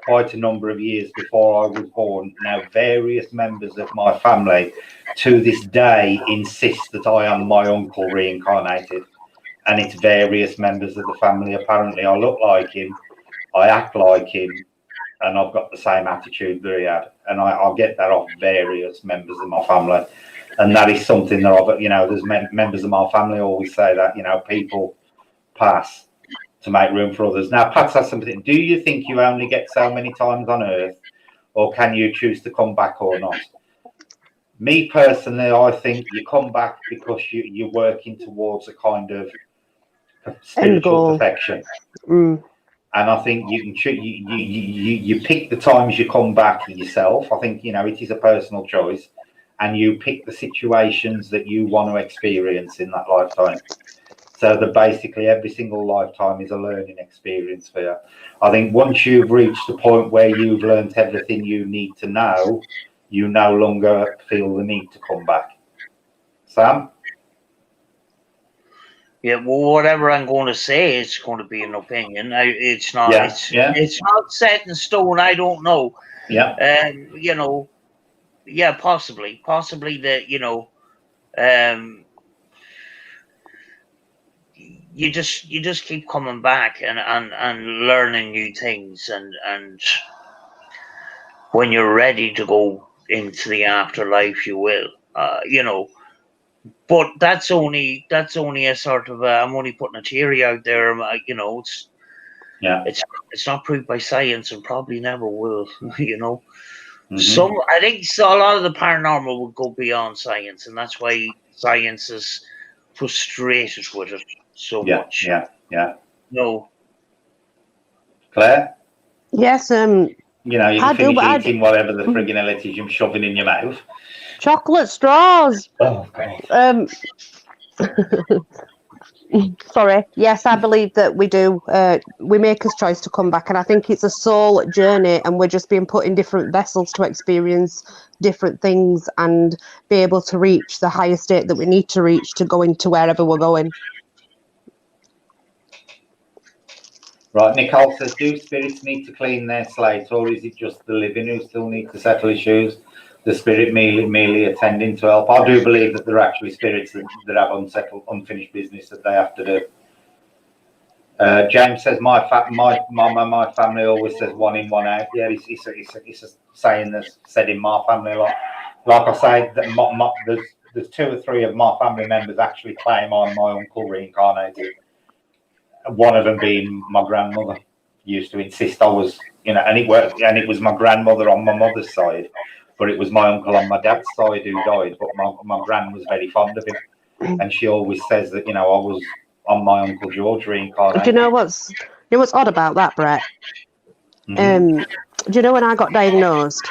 quite a number of years before I was born. Now various members of my family to this day insist that I am my uncle reincarnated, and it's various members of the family. Apparently I look like him, I act like him, and I've got the same attitude that he had, and I'll get that off various members of my family. And that is something that I've, you know, there's members of my family always say that, you know, people pass to make room for others. Now, Pat says something. Do you think you only get so many times on Earth, or can you choose to come back or not? Me personally, I think you come back because you're working towards a kind of spiritual perfection. And I think you can you pick the times you come back yourself. I think, you know, it is a personal choice, and you pick the situations that you want to experience in that lifetime. So that basically every single lifetime is a learning experience for you. I think once you've reached the point where you've learned everything you need to know, you no longer feel the need to come back. Sam? Yeah, well, whatever I'm going to say, it's going to be an opinion. It's not. Yeah, It's yeah. it's not set in stone. I don't know. Yeah. You know, yeah, possibly that, you know, you just keep coming back and learning new things, and when you're ready to go into the afterlife, you will. You know. But that's only a sort of I'm only putting a theory out there. You know, it's not proved by science and probably never will. You know, I think a lot of the paranormal will go beyond science, and that's why science is frustrated with it so much. Yeah. No, Claire? Yes, You know, you I can do, but finish eating whatever the frigging hell it is you're shoving in your mouth. chocolate straws. Oh, God. Sorry. Yes, I believe that we do. We make a choice to come back, and I think it's a soul journey, and we're just being put in different vessels to experience different things and be able to reach the higher state that we need to reach to go into wherever we're going. Right, Nicole says, do spirits need to clean their slate, or is it just the living who still need to settle issues? The spirit merely attending to help. I do believe that there are actually spirits that have unfinished business that they have to do. James says, my family always says 1 in, 1 out. Yeah, it's a saying that's said in my family. Like I say, that there's 2 or 3 of my family members actually claim I'm my uncle reincarnated. One of them being my grandmother used to insist I was, you know, and it was my grandmother on my mother's side, but it was my uncle on my dad's side who died. But my gran was very fond of him, and she always says that, you know, I was on my Uncle George reincarnated. Do you know what's odd about that, Brett? Do you know when I got diagnosed?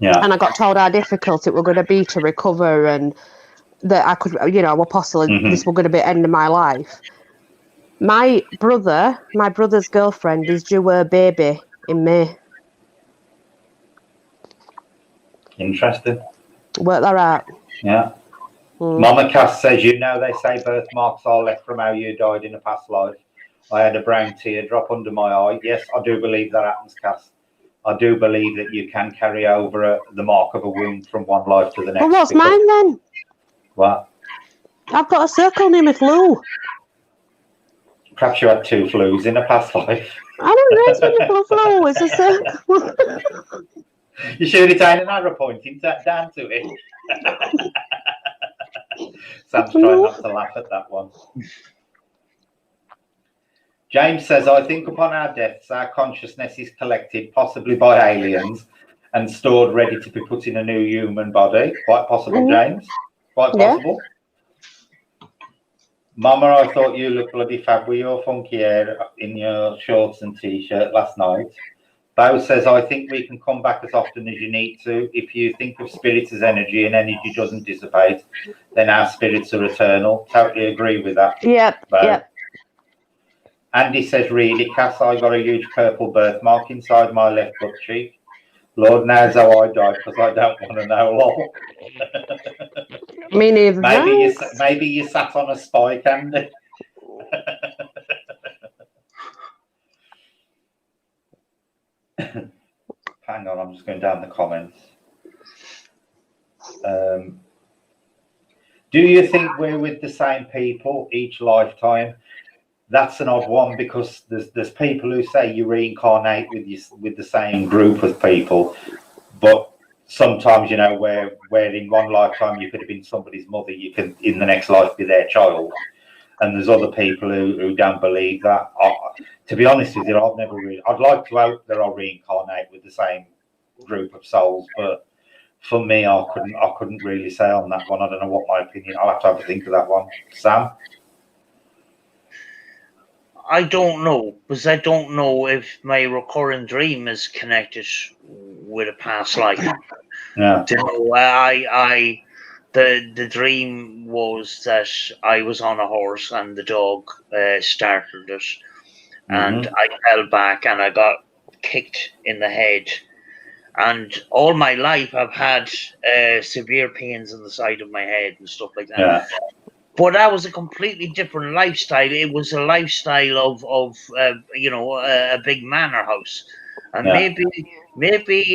Yeah. And I got told how difficult it were going to be to recover, and that I could, you know, possibly this were going to be the end of my life. My brother's girlfriend is due her baby in May. Interesting. Work that out. Yeah. Mama Cass says, you know, they say birthmarks are left from how you died in a past life. I had a brown teardrop under my eye. Yes, I do believe that happens, Cass. I do believe that you can carry over the mark of a wound from one life to the next. Well, what's mine then? What? I've got a circle near my flu. Perhaps you had 2 flus in a past life. I don't know, it's been a flu. It's a circle. You sure it's an arrow pointing down to it? Sam's trying not to laugh at that one. James says, I think upon our deaths, our consciousness is collected, possibly by aliens, and stored ready to be put in a new human body. Quite possible, James. Quite possible. Yeah. Mama, I thought you looked bloody fab with your funky hair in your shorts and t-shirt last night. Bo says, I think we can come back as often as you need to. If you think of spirits as energy and energy doesn't dissipate, then our spirits are eternal. Totally agree with that. Yep, Bo. yep. Andy says, really, Cass, I got a huge purple birthmark inside my left butt cheek. Lord knows how I died, because I don't want to know. Lol. Me neither. Maybe you sat on a spike, Andy. Hang on, I'm just going down the comments. Do you think we're with the same people each lifetime? That's an odd one, because there's people who say you reincarnate with the same group of people, but sometimes, you know, where in one lifetime you could have been somebody's mother, you can in the next life be their child. And there's other people who don't believe that. To be honest with you, I'd like to hope that I'll reincarnate with the same group of souls, but for me, I couldn't really say on that one. I don't know what my opinion. I'll have to think of that one. Sam? I don't know, because I don't know if my recurring dream is connected with a past life. Yeah. You know, the dream was that I was on a horse and the dog startled it, and I fell back and I got kicked in the head. And all my life, I've had severe pains in the side of my head and stuff like that. Yeah. But that was a completely different lifestyle. It was a lifestyle of a big manor house, and maybe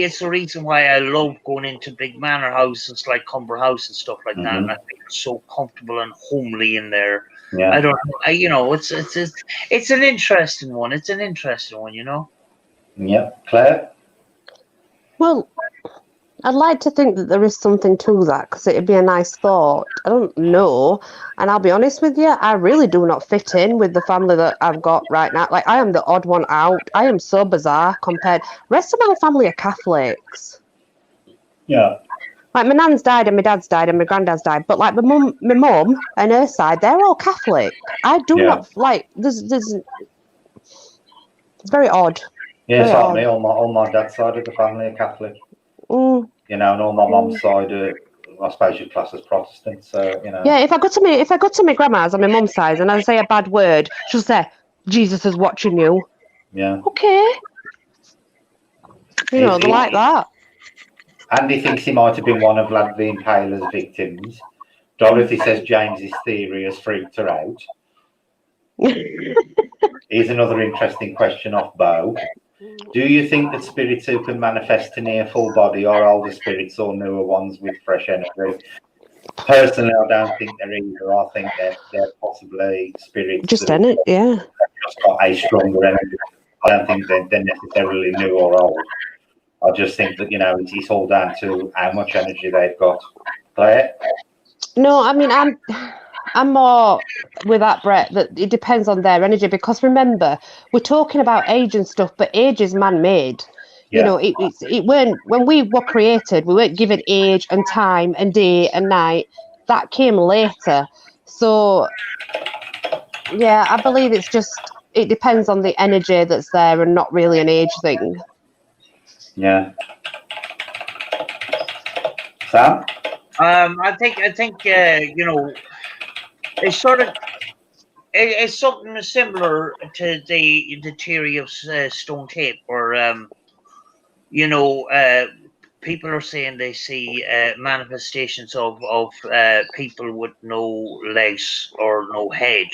it's the reason why I love going into big manor houses like Cumber House and stuff like that. And I feel so comfortable and homely in there. Yeah. I don't know. It's an interesting one. It's an interesting one, Yeah. Claire? Well, I'd like to think that there is something to that because it'd be a nice thought. I don't know. And I'll be honest with you, I really do not fit in with the family that I've got right now. Like, I am the odd one out. I am so bizarre compared. Rest of my family are Catholics. Yeah. Like, my nan's died and my dad's died and my granddad's died. But, like, my mum and her side, they're all Catholic. I do not, like, there's it's very odd. Yeah, it's like me. All my dad's side of the family are Catholic. And all my mum's side are, I suppose you'd class as Protestant. So Yeah, if I go to my grandma's on my mum's side and I say a bad word, she'll say, "Jesus is watching you." Yeah. Okay. They're like that. Andy thinks he might have been one of Vlad the Impaler's victims. Dorothy says James's theory has freaked her out. Here's another interesting question off Bo. Do you think that spirits who can manifest to near full body are older spirits or newer ones with fresh energy? Personally, I don't think they're either. I think they're possibly spirits just in it, yeah. Just got a stronger energy. I don't think they're necessarily new or old. I just think that it's all down to how much energy they've got. Claire? No, I mean I'm more with that, Brett, that it depends on their energy because remember, we're talking about age and stuff, but age is man-made. Yeah. It weren't when we were created, we weren't given age and time and day and night. That came later. So yeah, I believe it depends on the energy that's there and not really an age thing. Yeah. Sam? I think it's sort of it's something similar to the theory of stone tape, or people are saying they see manifestations of people with no legs or no head,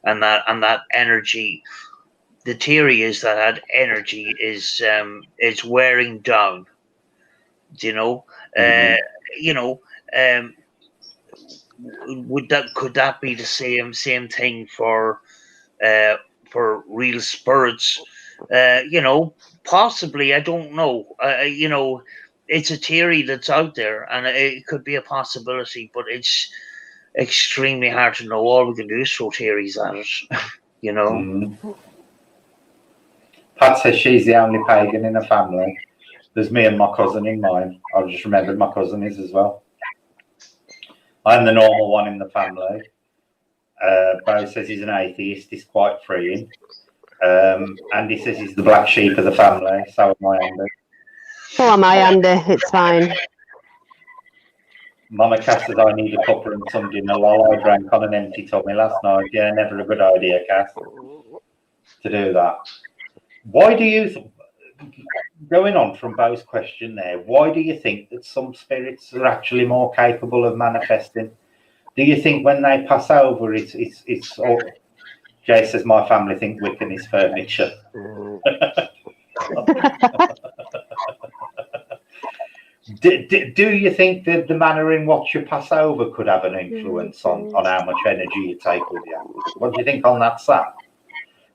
and that energy. The theory is that energy is wearing down. Could that be the same thing for real spirits? Possibly. I don't know. It's a theory that's out there, and it could be a possibility, but it's extremely hard to know. All we can do is throw theories at it. Pat says she's the only pagan in her family. There's me and my cousin in mine. I've just remembered my cousin is as well. I'm the normal one in the family. Bo says he's an atheist. He's quite freeing. Andy says he's the black sheep of the family. So am I, Andy. So am I, Andy. It's fine. Mama Cass says I need a cuppa and some dinner while I drank on an empty tummy last night. Yeah, never a good idea, Cass, to do that. Why do you, going on from Bo's question there, why do you think that some spirits are actually more capable of manifesting? Do you think when they pass over, it's all, Jay says my family think Wiccan is furniture. Do you think that the manner in which you pass over could have an influence on how much energy you take with you? What do you think on that, Sam?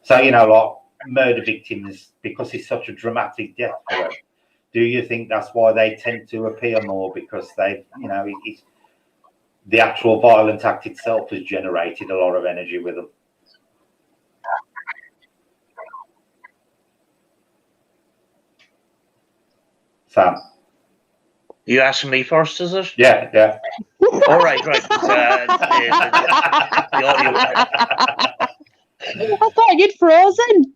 So, like murder victims, because it's such a dramatic death for them, do you think that's why they tend to appear more, because they, the actual violent act itself has generated a lot of energy with them? Sam? You asking me first, is it? Yeah. All right. The audio. I thought you'd frozen.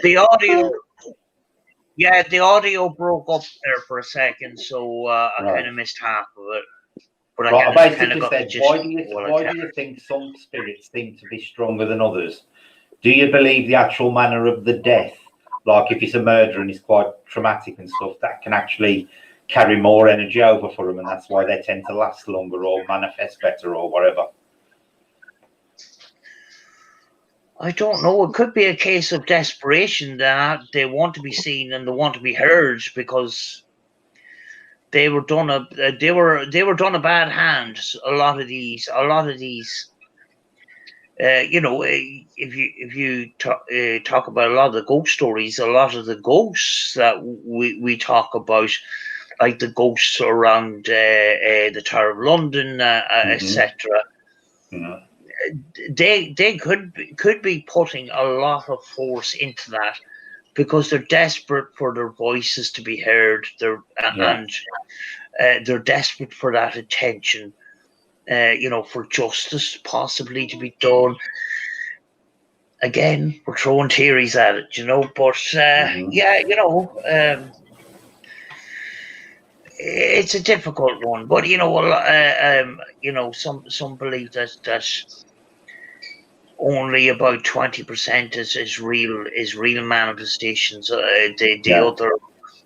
The audio. Yeah, the audio broke up there for a second, so I kind of missed half of it. But Right, I I kinda basically got the said, gist why of do all I why can. do you think some spirits seem to be stronger than others? Do you believe the actual manner of the death, like if it's a murder and it's quite traumatic and stuff, that can actually carry more energy over for them, and that's why they tend to last longer or manifest better or whatever? I don't know. It could be a case of desperation that they want to be seen and they want to be heard because they were done a bad hand. A lot of these, if you talk about a lot of the ghost stories, a lot of the ghosts that we talk about, like the ghosts around the Tower of London, etc. Mhm. They could be putting a lot of force into that because they're desperate for their voices to be heard. And they're desperate for that attention. For justice possibly to be done. Again, we're throwing theories at it, but it's a difficult one. But some believe that only about 20% is real manifestations. The other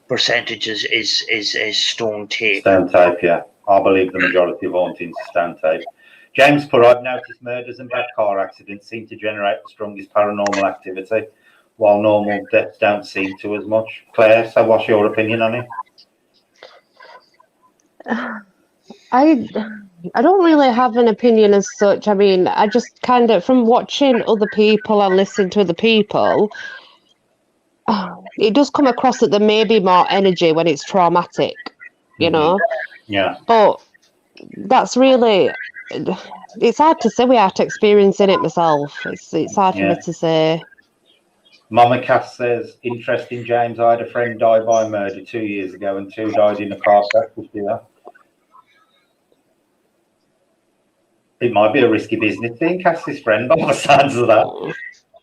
percentage is stone tape. Stone tape, yeah. I believe the majority of hauntings are stone tape. James Purr, I've noticed murders and bad car accidents seem to generate the strongest paranormal activity, while normal deaths don't seem to as much. Claire, so what's your opinion on it? I don't really have an opinion as such. I mean, I just kind of, from watching other people and listening to other people, it does come across that there may be more energy when it's traumatic, Yeah. But that's really, it's hard to say without experiencing it myself. It's hard for me to say. Mama Cass says, interesting, James. I had a friend die by murder 2 years ago and 2 died in a car crash. It might be a risky business being Cass's friend by the sounds of that.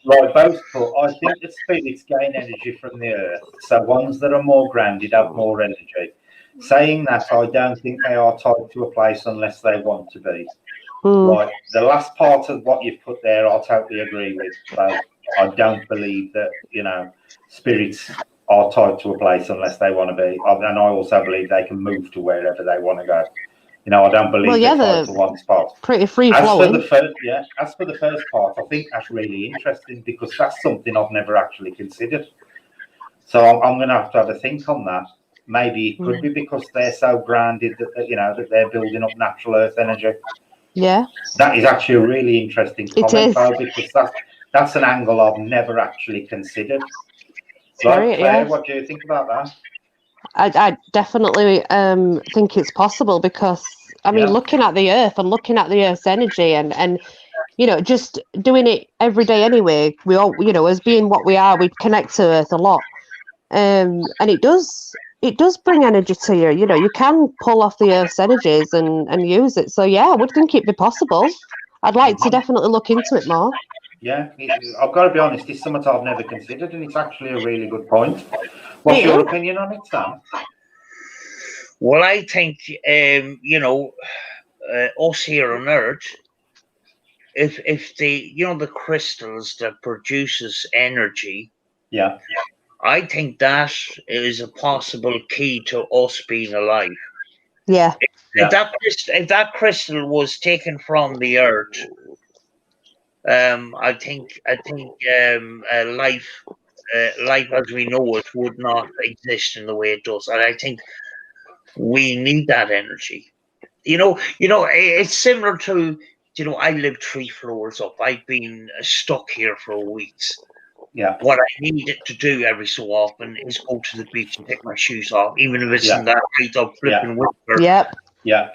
Right, both put, I think that spirits gain energy from the earth. So ones that are more grounded have more energy. Saying that, I don't think they are tied to a place unless they want to be. Right, the last part of what you've put there, I'll totally agree with. So I don't believe that, spirits are tied to a place unless they want to be. And I also believe they can move to wherever they want to go. I don't believe they're tied to one spot. Pretty free flowing. As for the first part, I think that's really interesting because that's something I've never actually considered. So I'm going to have a think on that. Maybe it could be because they're so grounded that that they're building up natural earth energy. Yeah. That is actually a really interesting comment, though, because that's an angle I've never actually considered. Right, Claire, what do you think about that? I definitely think it's possible because I mean, looking at the earth and looking at the earth's energy and just doing it every day anyway, we all as being what we are, we connect to earth a lot, and it does bring energy to you. You can pull off the earth's energies and use it. So yeah, I would think it'd be possible. I'd like to definitely look into it more. Yeah, I've got to be honest, it's something I've never considered, and it's actually a really good point. What's your opinion on it, Sam? Well, I think, us here on Earth, if the crystals that produces energy, I think that is a possible key to us being alive. Yeah. If that crystal was taken from the Earth, I think life as we know it would not exist in the way it does, and I think we need that energy. It's similar to I live 3 floors up. I've been stuck here for weeks. Yeah. What I need to do every so often is go to the beach and take my shoes off, even if it's in that height of flipping winter. Yep. Yeah.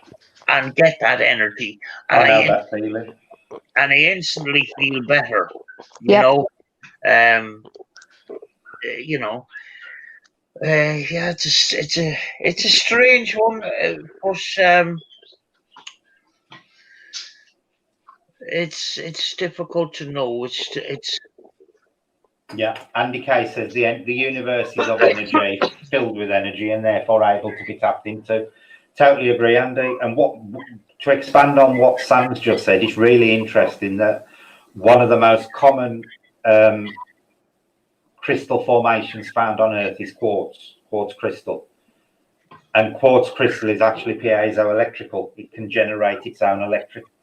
And get that energy. And I know that feeling. And I instantly feel better. It's a strange one, but it's difficult to know. Andy Kay says the universe is of energy, filled with energy, and therefore able to be tapped into. Totally agree, Andy. And to expand on what Sam's just said, it's really interesting that one of the most common crystal formations found on Earth is quartz crystal. And quartz crystal is actually piezoelectrical. It can generate its own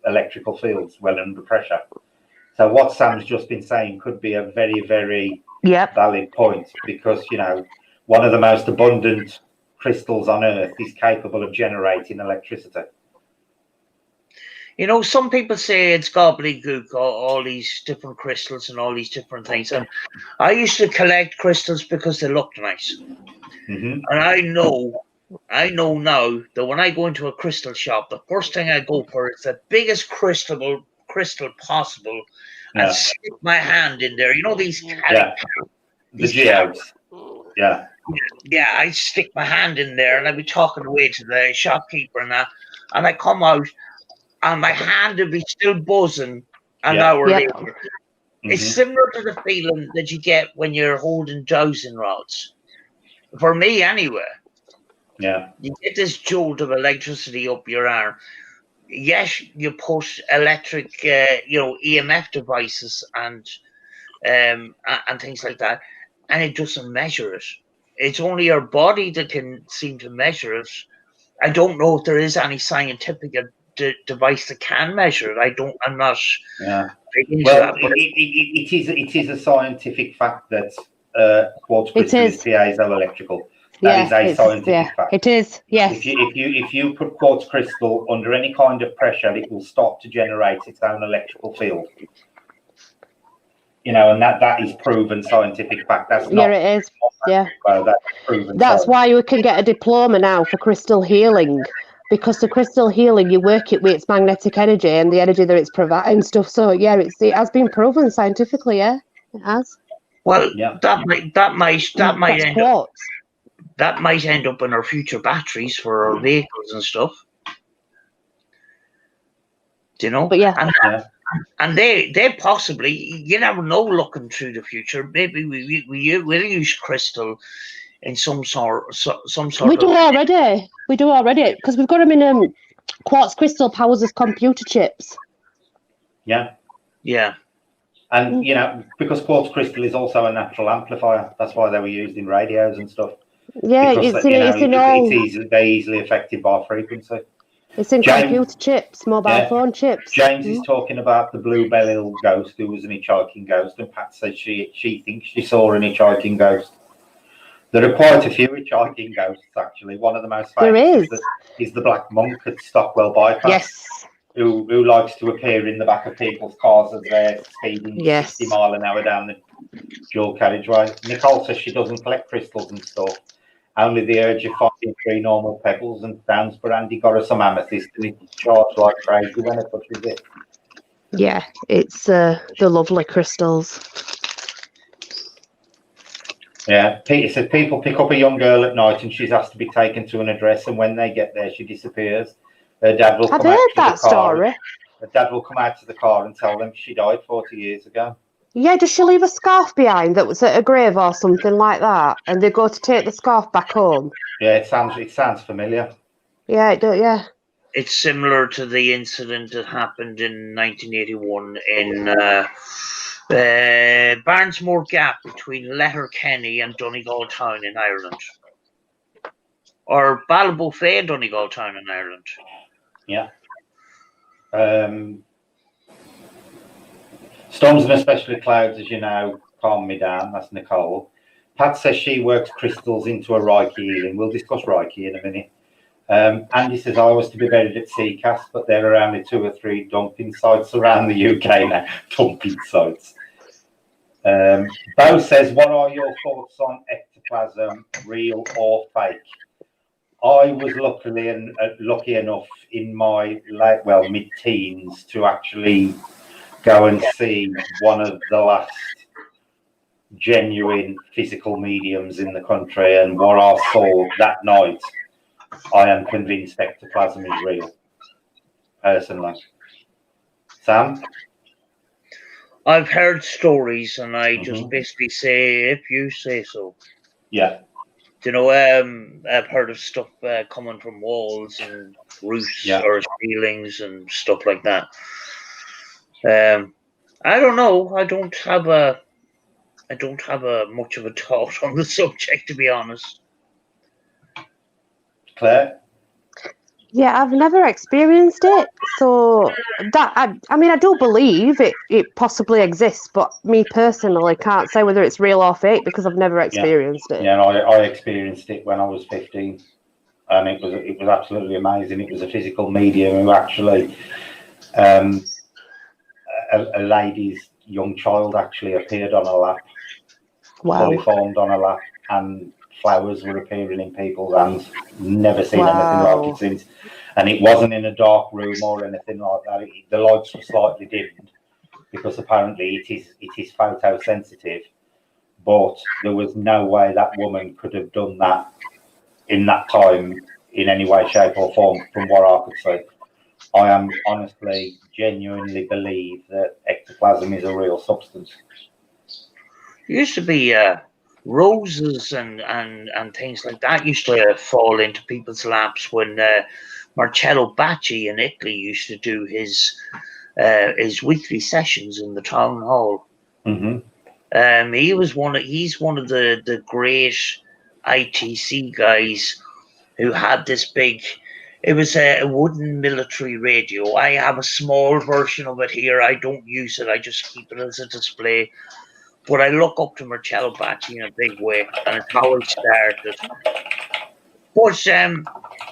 electrical fields well under pressure. So what Sam's just been saying could be a very, very valid point, because, you know, one of the most abundant crystals on Earth is capable of generating electricity. You know, some people say it's gobbledygook, all these different crystals and all these different things. And I used to collect crystals because they looked nice. Mm-hmm. And I know now that when I go into a crystal shop, the first thing I go for is the biggest crystal possible, and stick my hand in there. You know, these the geodes. Yeah. Yeah, I stick my hand in there and I'd be talking away to the shopkeeper and that, and I come out and my hand would be still buzzing an hour later. Mm-hmm. It's similar to the feeling that you get when you're holding dowsing rods. For me, anyway. Yeah. You get this jolt of electricity up your arm. Yes, you put electric, EMF devices and things like that, and it doesn't measure it. It's only your body that can seem to measure it. I don't know if there is any scientific device that can measure it. I'm not. Yeah. Well, it is a scientific fact that quartz crystal is piezoelectrical. That is a scientific fact. It is, yes. If you put quartz crystal under any kind of pressure, it will stop to generate its own electrical field. You know, and that is proven scientific fact. That's not. Yeah, it is. Yeah. Well, that's proven. That's why you can get a diploma now for crystal healing, because the crystal healing, you work it with its magnetic energy and the energy that it's providing and stuff. So yeah, it has been proven scientifically. Yeah, it has. Well, that might end up in our future batteries for our vehicles and stuff. Do you know? But and they possibly, you never know, looking through the future, maybe we'll use crystal in some sort. We do already, because we've got them in quartz crystal powers as computer chips. Yeah. Yeah. And you know, because quartz crystal is also a natural amplifier, that's why they were used in radios and stuff. Yeah, they're easily affected by frequency. It's in computer chips, mobile phone chips. James is talking about the Bluebell ghost, who was an hitchhiking ghost, and Pat says she thinks she saw an hitchhiking ghost. There are quite a few hitchhiking ghosts, actually. One of the most famous is the Black Monk at Stockwell Bypass. Yes. Who likes to appear in the back of people's cars as they're speeding 60 mile an hour down the dual carriageway. Nicole says she doesn't collect crystals and stuff. Only the urge of finding 3 normal pebbles, and Dan's brandy got her some amethyst, and it charged like crazy when it touches it. Yeah, it's the lovely crystals. Yeah, Peter said people pick up a young girl at night and she's asked to be taken to an address, and when they get there, she disappears. Her dad will come out to the car. I've heard that story. Her dad will come out to the car and tell them she died 40 years ago. Yeah, does she leave a scarf behind that was at a grave or something like that? And they go to take the scarf back home? Yeah, it sounds familiar. Yeah, it does, yeah. It's similar to the incident that happened in 1981 in Barnsmore Gap between Letterkenny and Donegal Town in Ireland. Or Ballybofey and Donegal Town in Ireland. Yeah. Storms and especially clouds, as you know, calm me down. That's Nicole. Pat says she works crystals into a Reiki healing. We'll discuss Reiki in a minute. Andy says I was to be buried at CCAS, but there are only 2 or 3 dumping sites around the UK now. Dumping sites. Bo says, what are your thoughts on ectoplasm, real or fake? I was lucky enough in my mid-teens to actually go and see one of the last genuine physical mediums in the country, and what I saw that night, I am convinced ectoplasm is real, personally. Sam? – I've heard stories, and I just basically say, if you say so. Yeah. You know, I've heard of stuff coming from walls and roofs Yeah. or ceilings and stuff like that. I don't know. I don't have a much of a thought on the subject, to be honest. Claire? Yeah, I've never experienced it, so that I mean, I do believe it possibly exists, but me personally can't say whether it's real or fake because I've never experienced it. Yeah, I experienced it when I was 15, and it was absolutely amazing. It was a physical medium who actually, a lady's young child actually appeared on her lap, fully Wow. formed on her lap, and flowers were appearing in people's hands. Never seen anything like it since. And it wasn't in a dark room or anything like that. The lights were slightly dimmed because apparently it is photosensitive. But there was no way that woman could have done that in that time in any way, shape, or form, from what I could see. I am honestly, genuinely believe that ectoplasm is a real substance. There used to be roses and things like that used to fall into people's laps when Marcello Bacci in Italy used to do his weekly sessions in the town hall. Mm-hmm. He's one of the great ITC guys who had this big. It was a wooden military radio. I have a small version of it here. I don't use it. I just keep it as a display. But I look up to Marcello Bacci in a big way, and it's how it started. But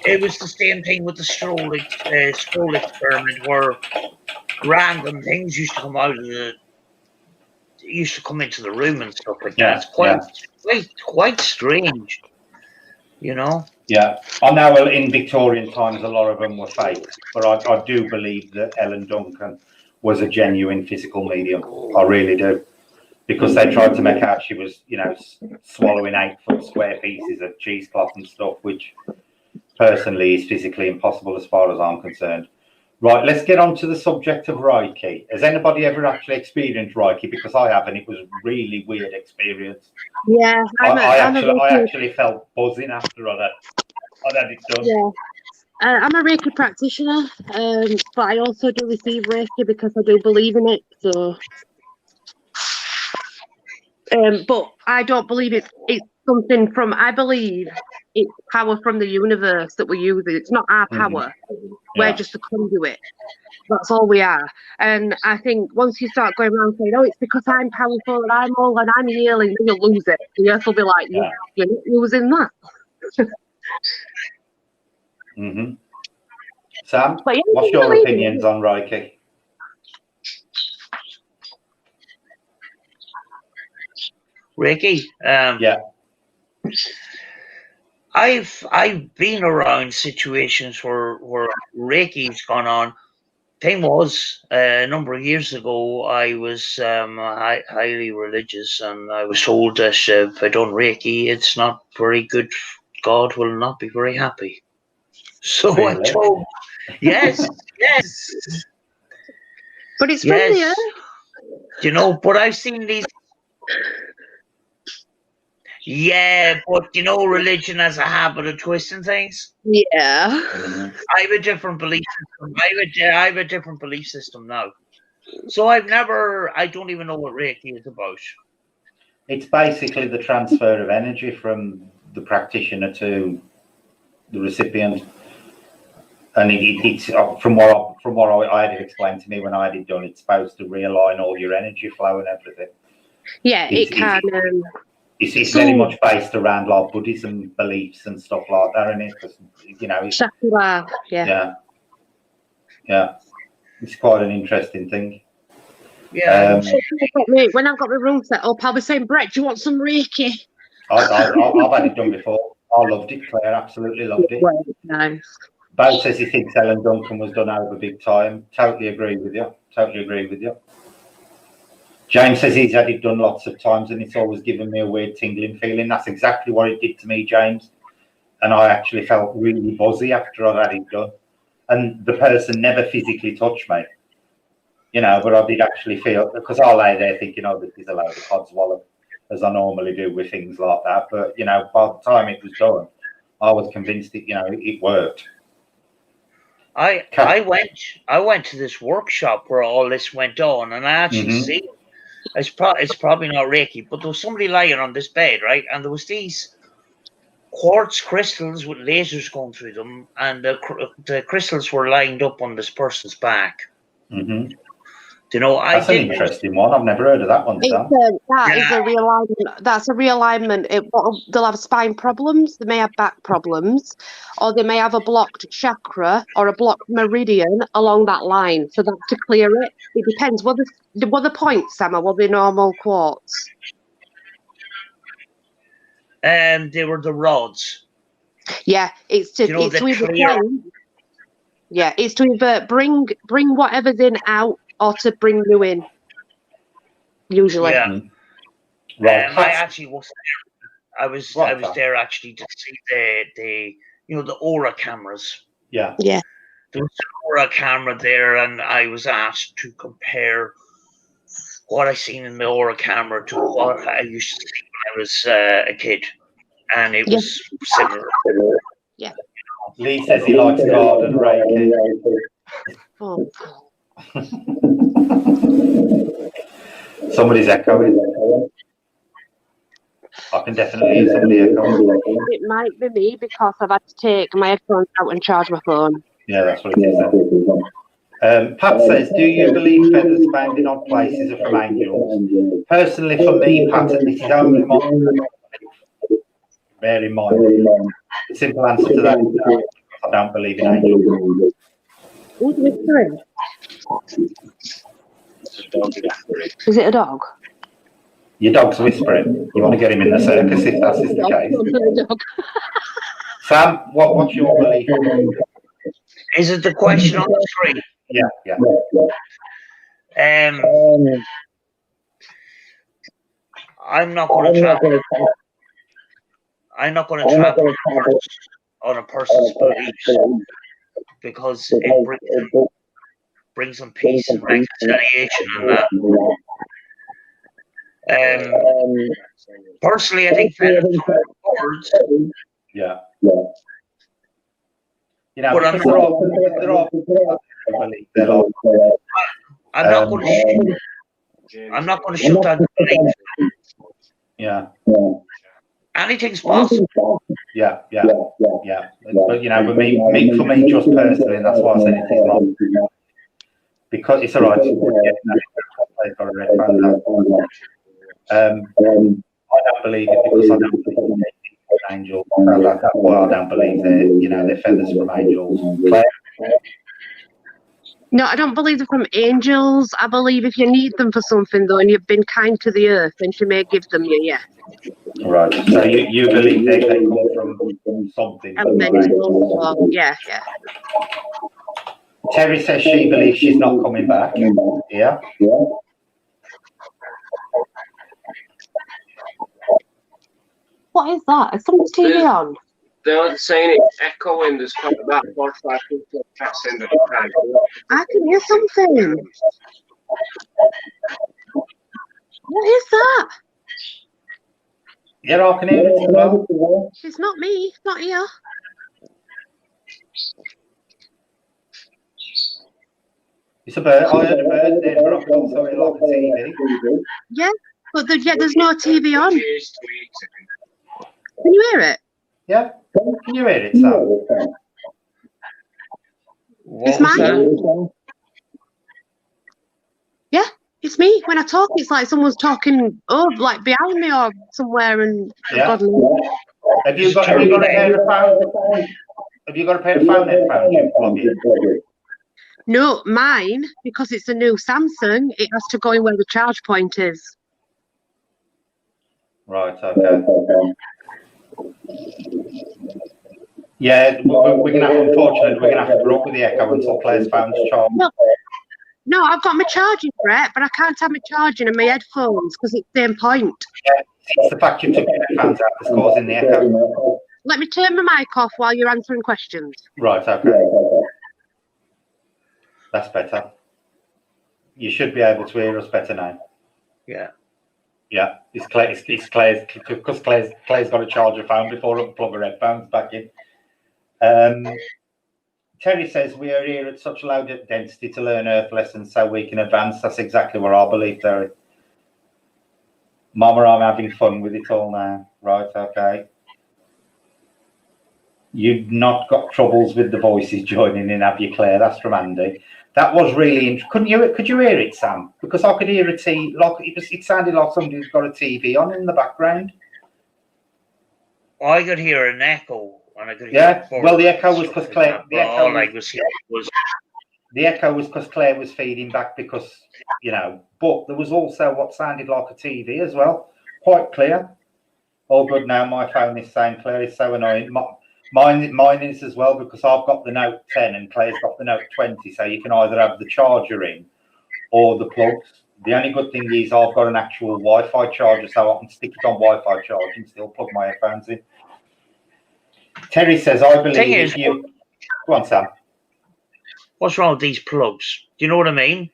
it was the same thing with the stroll experiment, where random things used to come out of used to come into the room and stuff like that. It's quite strange, you know. Yeah, I know in Victorian times a lot of them were fake, but I do believe that Ellen Duncan was a genuine physical medium. I really do. Because they tried to make out she was, swallowing 8-foot square pieces of cheesecloth and stuff, which personally is physically impossible as far as I'm concerned. Right, let's get on to the subject of Reiki. Has anybody ever actually experienced Reiki? Because I haven't. It was a really weird experience. Yeah, I actually felt buzzing after I'd had it done. Yeah. I'm a Reiki practitioner, but I also do receive Reiki because I do believe in it. So, but I don't believe it's something from. I believe it's power from the universe that we're using. It's not our power. We're just a conduit. That's all we are. And I think once you start going around saying, "Oh, it's because I'm powerful and I'm all and I'm healing," then you'll lose it. The earth will be like, "You're not losing that." Mm-hmm. Sam, what's your opinions on Reiki? Reiki. I've been around situations where Reiki's gone on. Thing was, a number of years ago, I was highly religious, and I was told that if I done Reiki, it's not very good. God will not be very happy. So really? I told, yes. But it's from the earth. But I've seen these. Yeah, but religion has a habit of twisting things. Yeah. I have a different belief system. I have a different belief system now. So I don't even know what Reiki is about. It's basically the transfer of energy from the practitioner to the recipient. And it's from what I had it explained to me when I had it done, it's supposed to realign all your energy flow and everything. Yeah, it can. It's very much based around like Buddhism beliefs and stuff like that, isn't it? Because, Chakra, yeah. It's quite an interesting thing. Yeah. When I've got my room set up, I'll be saying, "Brett, do you want some Reiki?" I've had it done before. I loved it, Claire. Absolutely loved it. Nice. Bo says he thinks Ellen Duncan was done over big time. Totally agree with you. James says he's had it done lots of times and it's always given me a weird tingling feeling. That's exactly what it did to me, James. And I actually felt really buzzy after I'd had it done. And the person never physically touched me, but I did actually feel, because I lay there thinking, "Oh, this is a load of codswallop." as I normally do with things like that. But you know, by the time it was done, I was convinced that it worked. I went to this workshop where all this went on, and I actually Mhm. see it's probably not Reiki, but there was somebody lying on this bed, right, and there was these quartz crystals with lasers going through them, and the crystals were lined up on this person's back. Mhm. You know, That's an interesting one. I've never heard of that one, Sam. That is a realignment. That's a realignment. They'll have spine problems. They may have back problems, or they may have a blocked chakra or a blocked meridian along that line. So that's to clear it. It depends. What the points, Sam? Or were they normal quartz? They were the rods. Yeah, it's to You know, it's to the either clear- yeah, it's to either bring whatever's in out or to bring new in. Usually. Yeah. Mhm. Right. I actually was there. I was Right. there actually to see the the Aura cameras. Yeah. Yeah. There was an Aura camera there, and I was asked to compare what I seen in the Aura camera to what I used to see when I was a kid, and it was similar. Lee says he likes garden Reiki. Oh. Somebody's echoing. I can definitely hear somebody echoing. It might be me because I've had to take my headphones out and charge my phone. Yeah, that's what it is then. Pat says, do you believe feathers found in odd places are from angels? Personally, for me, Pat, this is only my bear in mind. The simple answer to that is no, I don't believe in angels. Who's whispering? Is it a dog? Your dog's whispering. You want to get him in the circus if that's the case. Sam, what's your belief? Is it the question on the screen? Yeah. I'm not going to travel. I'm not going to travel on a person's beliefs because it brings them peace and reconciliation and that. Personally, I think words. Yeah. You know, because they're all I'm not going to shut down the belief. Yeah. Anything's possible. Yeah. But you know, for me, just personally, and that's why I said it is wrong. Because it's all right. I don't believe it because I don't believe in angels. That's why I don't believe they're feathers from angels. Claire? No, I don't believe they're from angels. I believe if you need them for something, though, and you've been kind to the earth, then she may give them you, yeah. Right. So you believe they come from something. Elemental, yeah. Terry says she believes she's not coming back. Yeah. What is that? Is someone's TV on? They're saying it's echoing. There's kind of that 45 people in the time. I can hear something. What is that? Yeah, I can hear it as well. It's not me. It's not here. It's a bird. I heard a bird there, but I can also hear like a TV. Yeah, but there's no TV on. Can you hear it? Yeah. Can you hear it, Sam? It's mine. Yeah, it's me. When I talk, it's like someone's talking like behind me or somewhere. And Yeah. God knows. Have you got a pair of phone? Have you got a pair of phone headphones you plug in? No, mine, because it's a new Samsung, it has to go in where the charge point is. Right. Okay. Yeah, we're gonna have, unfortunately, we're gonna have to put up with the echo until Claire's phone's charged. No, I've got my charging, Brett, but I can't have my charging and my headphones because it's the same point. Yeah, it's the fact you took your headphones out that's causing the echo. Let me turn my mic off while you're answering questions. Right. Okay. That's better. You should be able to hear us better now. Yeah. Yeah, it's Claire's because Claire's got to charge her phone before I plug her headphones back in. Terry says we are here at such low density to learn Earth lessons so we can advance. That's exactly what I believe, Terry. Mama, I'm having fun with it all now. Right, okay. You've not got troubles with the voices joining in, have you, Claire? That's from Andy. That was really interesting. Could you hear it, Sam? Because I could hear a TV. Like it sounded like somebody's got a TV on in the background. I could hear an echo, and I could hear. Yeah. Well, the echo was because Claire. The echo was because Claire was feeding back because But there was also what sounded like a TV as well. Quite clear. All good now. My phone is saying Claire is so annoying. Mine is as well because I've got the Note 10 and Claire's got the Note 20, so you can either have the charger in or the plugs. The only good thing is I've got an actual Wi-Fi charger, so I can stick it on Wi-Fi charge and still plug my headphones in. Terry says, I believe if you... Go on, Sam. What's wrong with these plugs? Do you know what I mean?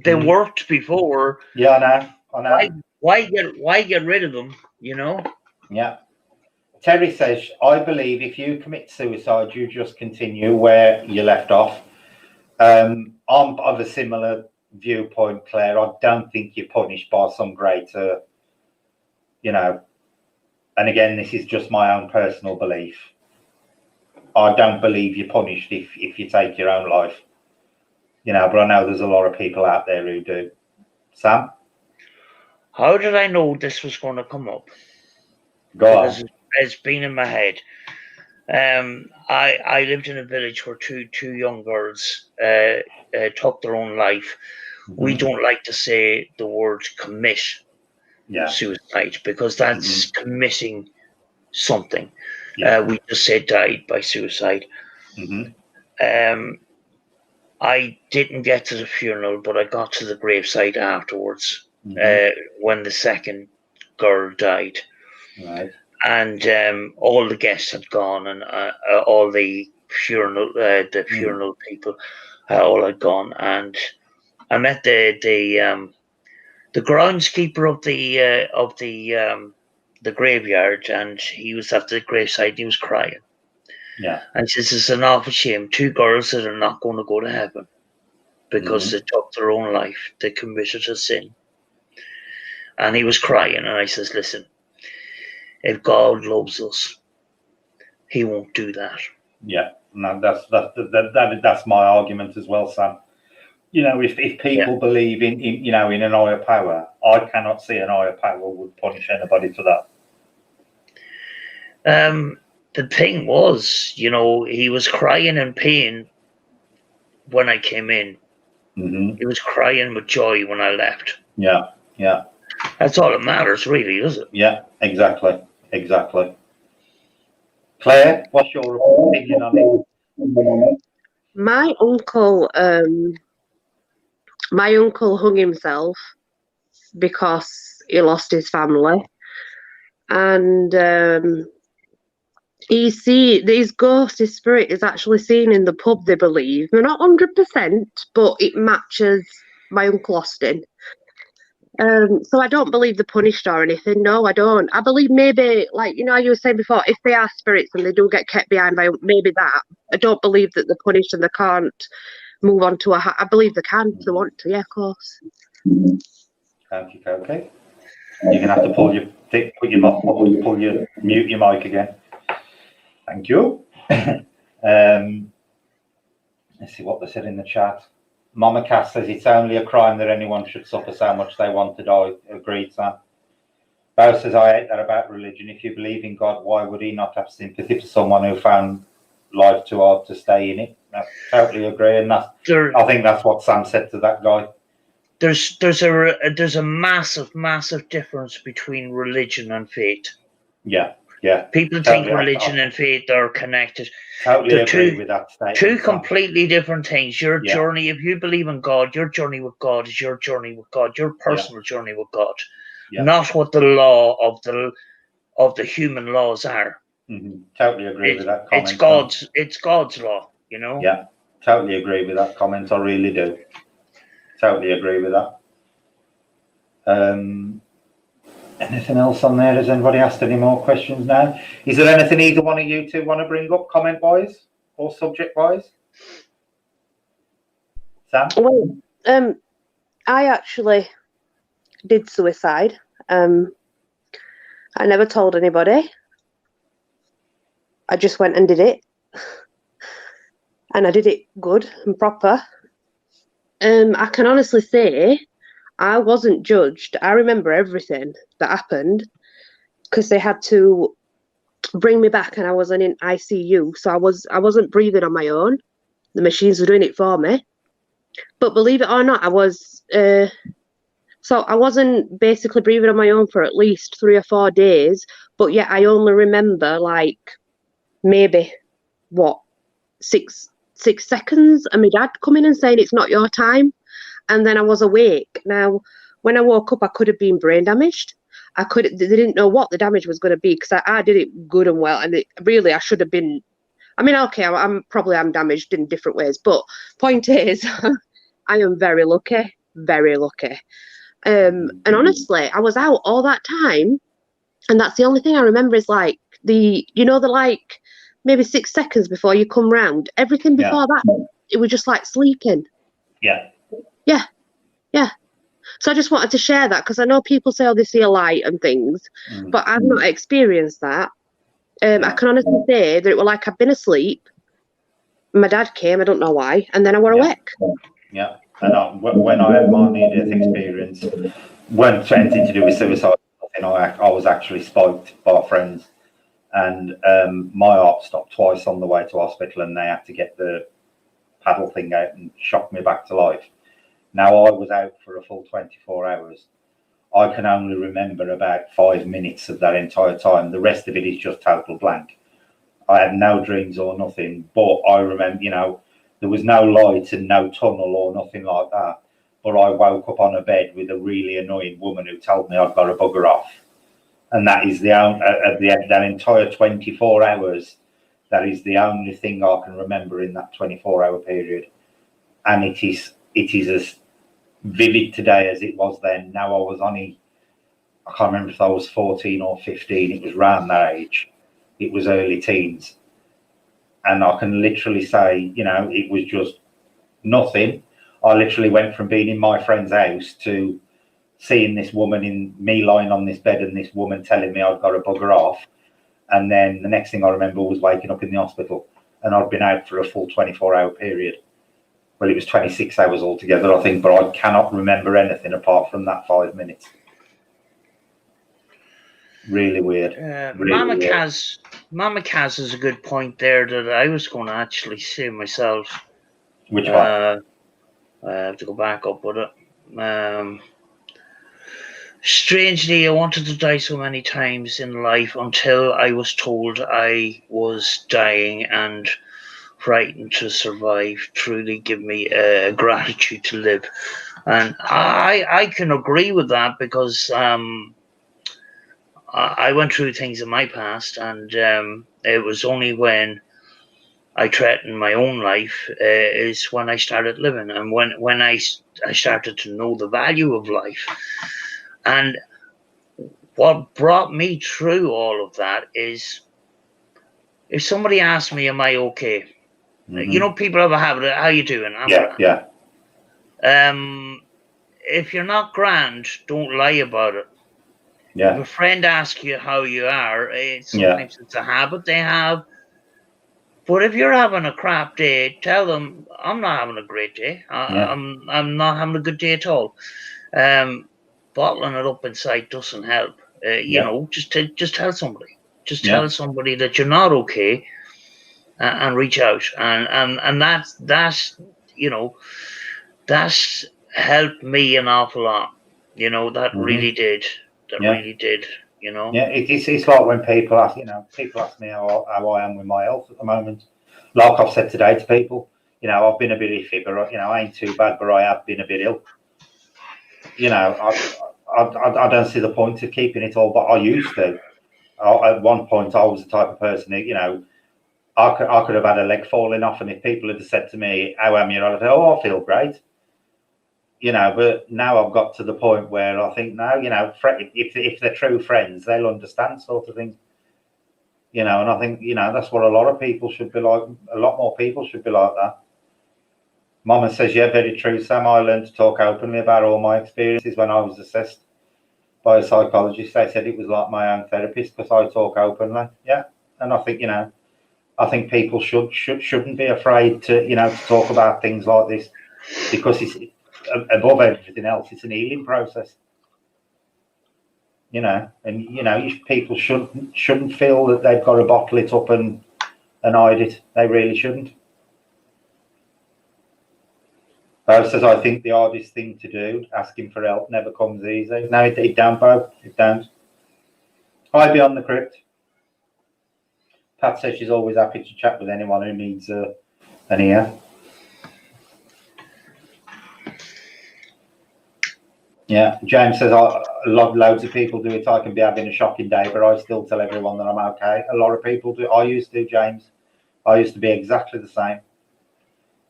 They worked before. Yeah, I know. Why get rid of them, Yeah. Terry says, I believe if you commit suicide, you just continue where you left off. I'm of a similar viewpoint, Claire. I don't think you're punished by some greater, and again, this is just my own personal belief. I don't believe you're punished if you take your own life. But I know there's a lot of people out there who do. Sam? How did I know this was going to come up? Go on. It's been in my head. I lived in a village where two young girls took their own life. Mm-hmm. We don't like to say the word commit suicide because that's committing something. Yeah. We just say died by suicide. Mm-hmm. I didn't get to the funeral, but I got to the graveside afterwards when the second girl died. Right. And all the guests had gone, and all the funeral people all had gone. And I met the groundskeeper of the graveyard, and he was at the graveside. And he was crying. Yeah. And he says, "It's an awful shame. Two girls that are not going to go to heaven because they took their own life. They committed a sin." And he was crying, and I says, "Listen. If God loves us, He won't do that." Yeah, no, that's my argument as well, Sam. If people believe in an higher power, I cannot see an higher power would punish anybody for that. The thing was, he was crying in pain when I came in. Mm-hmm. He was crying with joy when I left. Yeah. That's all that matters, really, isn't it? Yeah, exactly. Claire, what's your opinion on it? My uncle hung himself because he lost his family, and his ghost, his spirit, is actually seen in the pub. They believe they're not 100%, but it matches my Uncle Austin. So I don't believe they're punished or anything. No, I don't. I believe maybe, like, you were saying before, if they are spirits and they do get kept behind by maybe that, I don't believe that they're punished and they can't move on to I believe they can if they want to. Yeah, of course. Okay. You're gonna have to mute your mic again. Thank you. Let's see what they said in the chat. Mama Cass says it's only a crime that anyone should suffer so much they want to die. Agreed, Sam. Bo says, I hate that about religion. If you believe in God, why would he not have sympathy for someone who found life too hard to stay in it? I totally agree, and I think that's what Sam said to that guy. There's a massive difference between religion and faith. Yeah. People think religion and faith are connected. Totally agree with that statement. Two completely different things. Your journey, if you believe in God, your journey with God is your journey with God, your personal journey with God, not what the law of the human laws are. Mm-hmm. Totally agree with that comment. It's God's law, Yeah, totally agree with that comment. I really do. Totally agree with that. Anything else on there? Has anybody asked any more questions now? Is there anything either one of you two want to bring up comment-wise or subject-wise? Sam? Well, I actually did suicide. I never told anybody. I just went and did it. And I did it good and proper. I can honestly say I wasn't judged. I remember everything that happened because they had to bring me back and I was in ICU. So I wasn't breathing on my own. The machines were doing it for me. But believe it or not, I was... So I wasn't basically breathing on my own for at least 3 or 4 days. But yet I only remember like maybe, 6 seconds and my dad coming and saying it's not your time. And then I was awake. Now, when I woke up, I could have been brain damaged. They didn't know what the damage was going to be because I did it good and well. And I should have been, I mean, okay, I'm damaged in different ways. But point is, I am very lucky, very lucky. And honestly, I was out all that time. And that's the only thing I remember is like like maybe 6 seconds before you come round. Everything before that, it was just like sleeping. Yeah. Yeah. So I just wanted to share that because I know people say, oh, they see a light and things, but I've not experienced that. I can honestly say that it was like I've been asleep. My dad came, I don't know why, and then I were awake. Yeah. And when I had my near-death experience, when anything to do with suicide, I was actually spiked by friends. And my heart stopped twice on the way to hospital and they had to get the paddle thing out and shock me back to life. Now I was out for a full 24 hours. I can only remember about 5 minutes of that entire time. The rest of it is just total blank. I had no dreams or nothing, but I remember, there was no light and no tunnel or nothing like that. But I woke up on a bed with a really annoying woman who told me I'd got to bugger off. And that is that entire 24 hours, that is the only thing I can remember in that 24-hour period. And it is as vivid today as it was then. Now I was only, I can't remember if I was 14 or 15. It was around that age. It was early teens. And I can literally say, it was just nothing. I literally went from being in my friend's house to seeing this woman in me lying on this bed and this woman telling me I'd got to bugger off. And then the next thing I remember was waking up in the hospital and I'd been out for a full 24-hour period. Well, it was 26 hours altogether, I think, but I cannot remember anything apart from that 5 minutes. Really weird. Mama Kaz is a good point there that I was going to actually say myself. Which one? I have to go back up with it. Strangely, I wanted to die so many times in life until I was told I was dying, and frightened to survive truly give me a gratitude to live. And I can agree with that because I went through things in my past, and it was only when I threatened my own life is when I started living, and when I started to know the value of life. And what brought me through all of that is if somebody asks me, am I okay? People have a habit of, how you doing? I'm grand. Yeah. If you're not grand, don't lie about it. Yeah. If a friend asks you how you are, sometimes it's a habit they have. But if you're having a crap day, tell them, I'm not having a great day. I'm not having a good day at all. Bottling it up inside doesn't help. Just tell somebody. Just tell somebody that you're not okay, and reach out. And that's helped me an awful lot. That really did. Really did. Yeah, it's like when people ask me how I am with my health at the moment. Like I've said today to people, I've been a bit iffy, but I ain't too bad, but I have been a bit ill. I don't see the point of keeping it all, but I used to. At one point, I was the type of person that, I could have had a leg falling off, and if people had said to me, how am you? I'd say, I feel great. but now I've got to the point where I think now, if they're true friends, they'll understand sort of thing. And I think, that's what a lot of people should be like. A lot more people should be like that. Mama says, yeah, very true, Sam. I learned to talk openly about all my experiences when I was assessed by a psychologist. They said it was like my own therapist because I talk openly. Yeah. And I think, I think people shouldn't be afraid to, to talk about things like this, because it's above everything else, it's an healing process. People shouldn't feel that they've got to bottle it up and hide it. They really shouldn't. Bo says, I think the hardest thing to do, asking for help, never comes easy. No, it don't, Bo. It don't. Hi, Beyond the Crypt. Pat says she's always happy to chat with anyone who needs an ear. Yeah, James says, loads of people do it. I can be having a shocking day, but I still tell everyone that I'm okay. A lot of people do. I used to, James. I used to be exactly the same.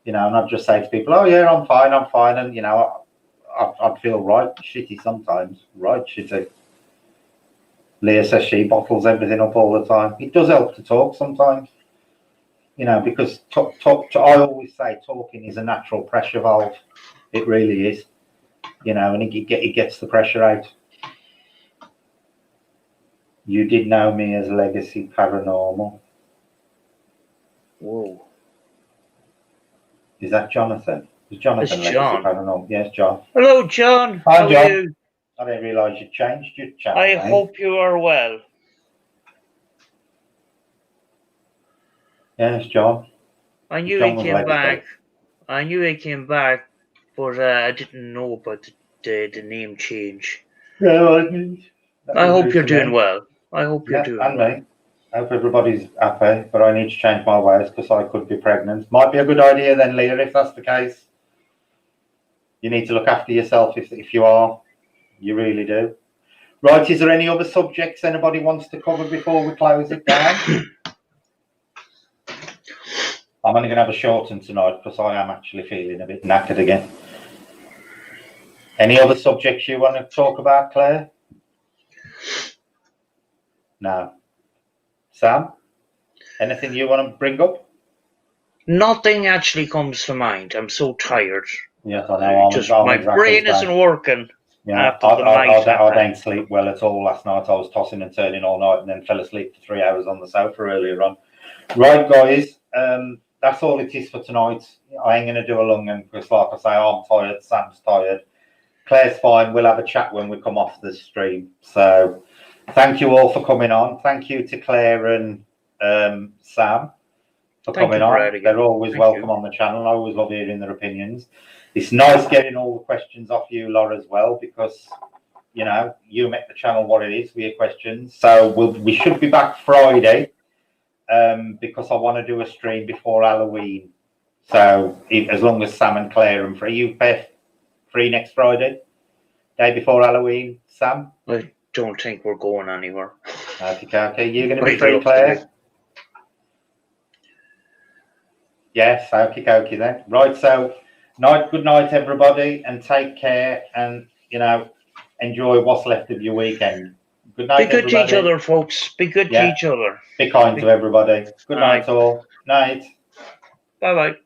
And I'd just say to people, oh, yeah, I'm fine. And, I'd feel right shitty sometimes. Right shitty. Leah says she bottles everything up all the time. It does help to talk sometimes. Because I always say talking is a natural pressure valve. It really is. And it gets the pressure out. You did know me as Legacy Paranormal. Whoa. Is that Jonathan? Is Jonathan It's Legacy John. Paranormal? Yes, John. Hello, John. Hi, How John. are you? I didn't realise you changed your channel. I name. hope you are well. Yes, John. I knew John he was came Legacy. back. But I didn't know about the name change. Yeah, I hope you're doing well. I hope you're Yeah, doing and well. me. I hope everybody's happy, but I need to change my ways because I could be pregnant. Might be a good idea then, Leah, if that's the case. You need to look after yourself if you are. You really do. Right, is there any other subjects anybody wants to cover before we close it down? I'm only going to have a short one tonight because I am actually feeling a bit knackered again. Any other subjects you want to talk about, Claire? No. Sam? Anything you want to bring up? Nothing actually comes to mind. I'm so tired. Yes, I know. My brain isn't working. Yeah, after the night I didn't sleep well at all last night. I was tossing and turning all night and then fell asleep for 3 hours on the sofa earlier on. Right, guys, that's all it is for tonight. I ain't going to do a long one because, like I say, I'm tired, Sam's tired. Claire's fine. We'll have a chat when we come off the stream. So thank you all for coming on. Thank you to Claire and Sam for coming on. They're always welcome on the channel. I always love hearing their opinions. It's nice getting all the questions off you, Laura, as well, because, you make the channel what it is with your questions. So we should be back Friday because I want to do a stream before Halloween. So as long as Sam and Claire and you free next Friday, day before Halloween, Sam? I don't think we're going anywhere. Okay. You're going to be free, Claire? Yes, okay then. Right, so good night, everybody, and take care, and enjoy what's left of your weekend. Good night, everybody. Be good to each other, folks. Be good to each other. Be kind to everybody. Good night, all. Night. Bye-bye.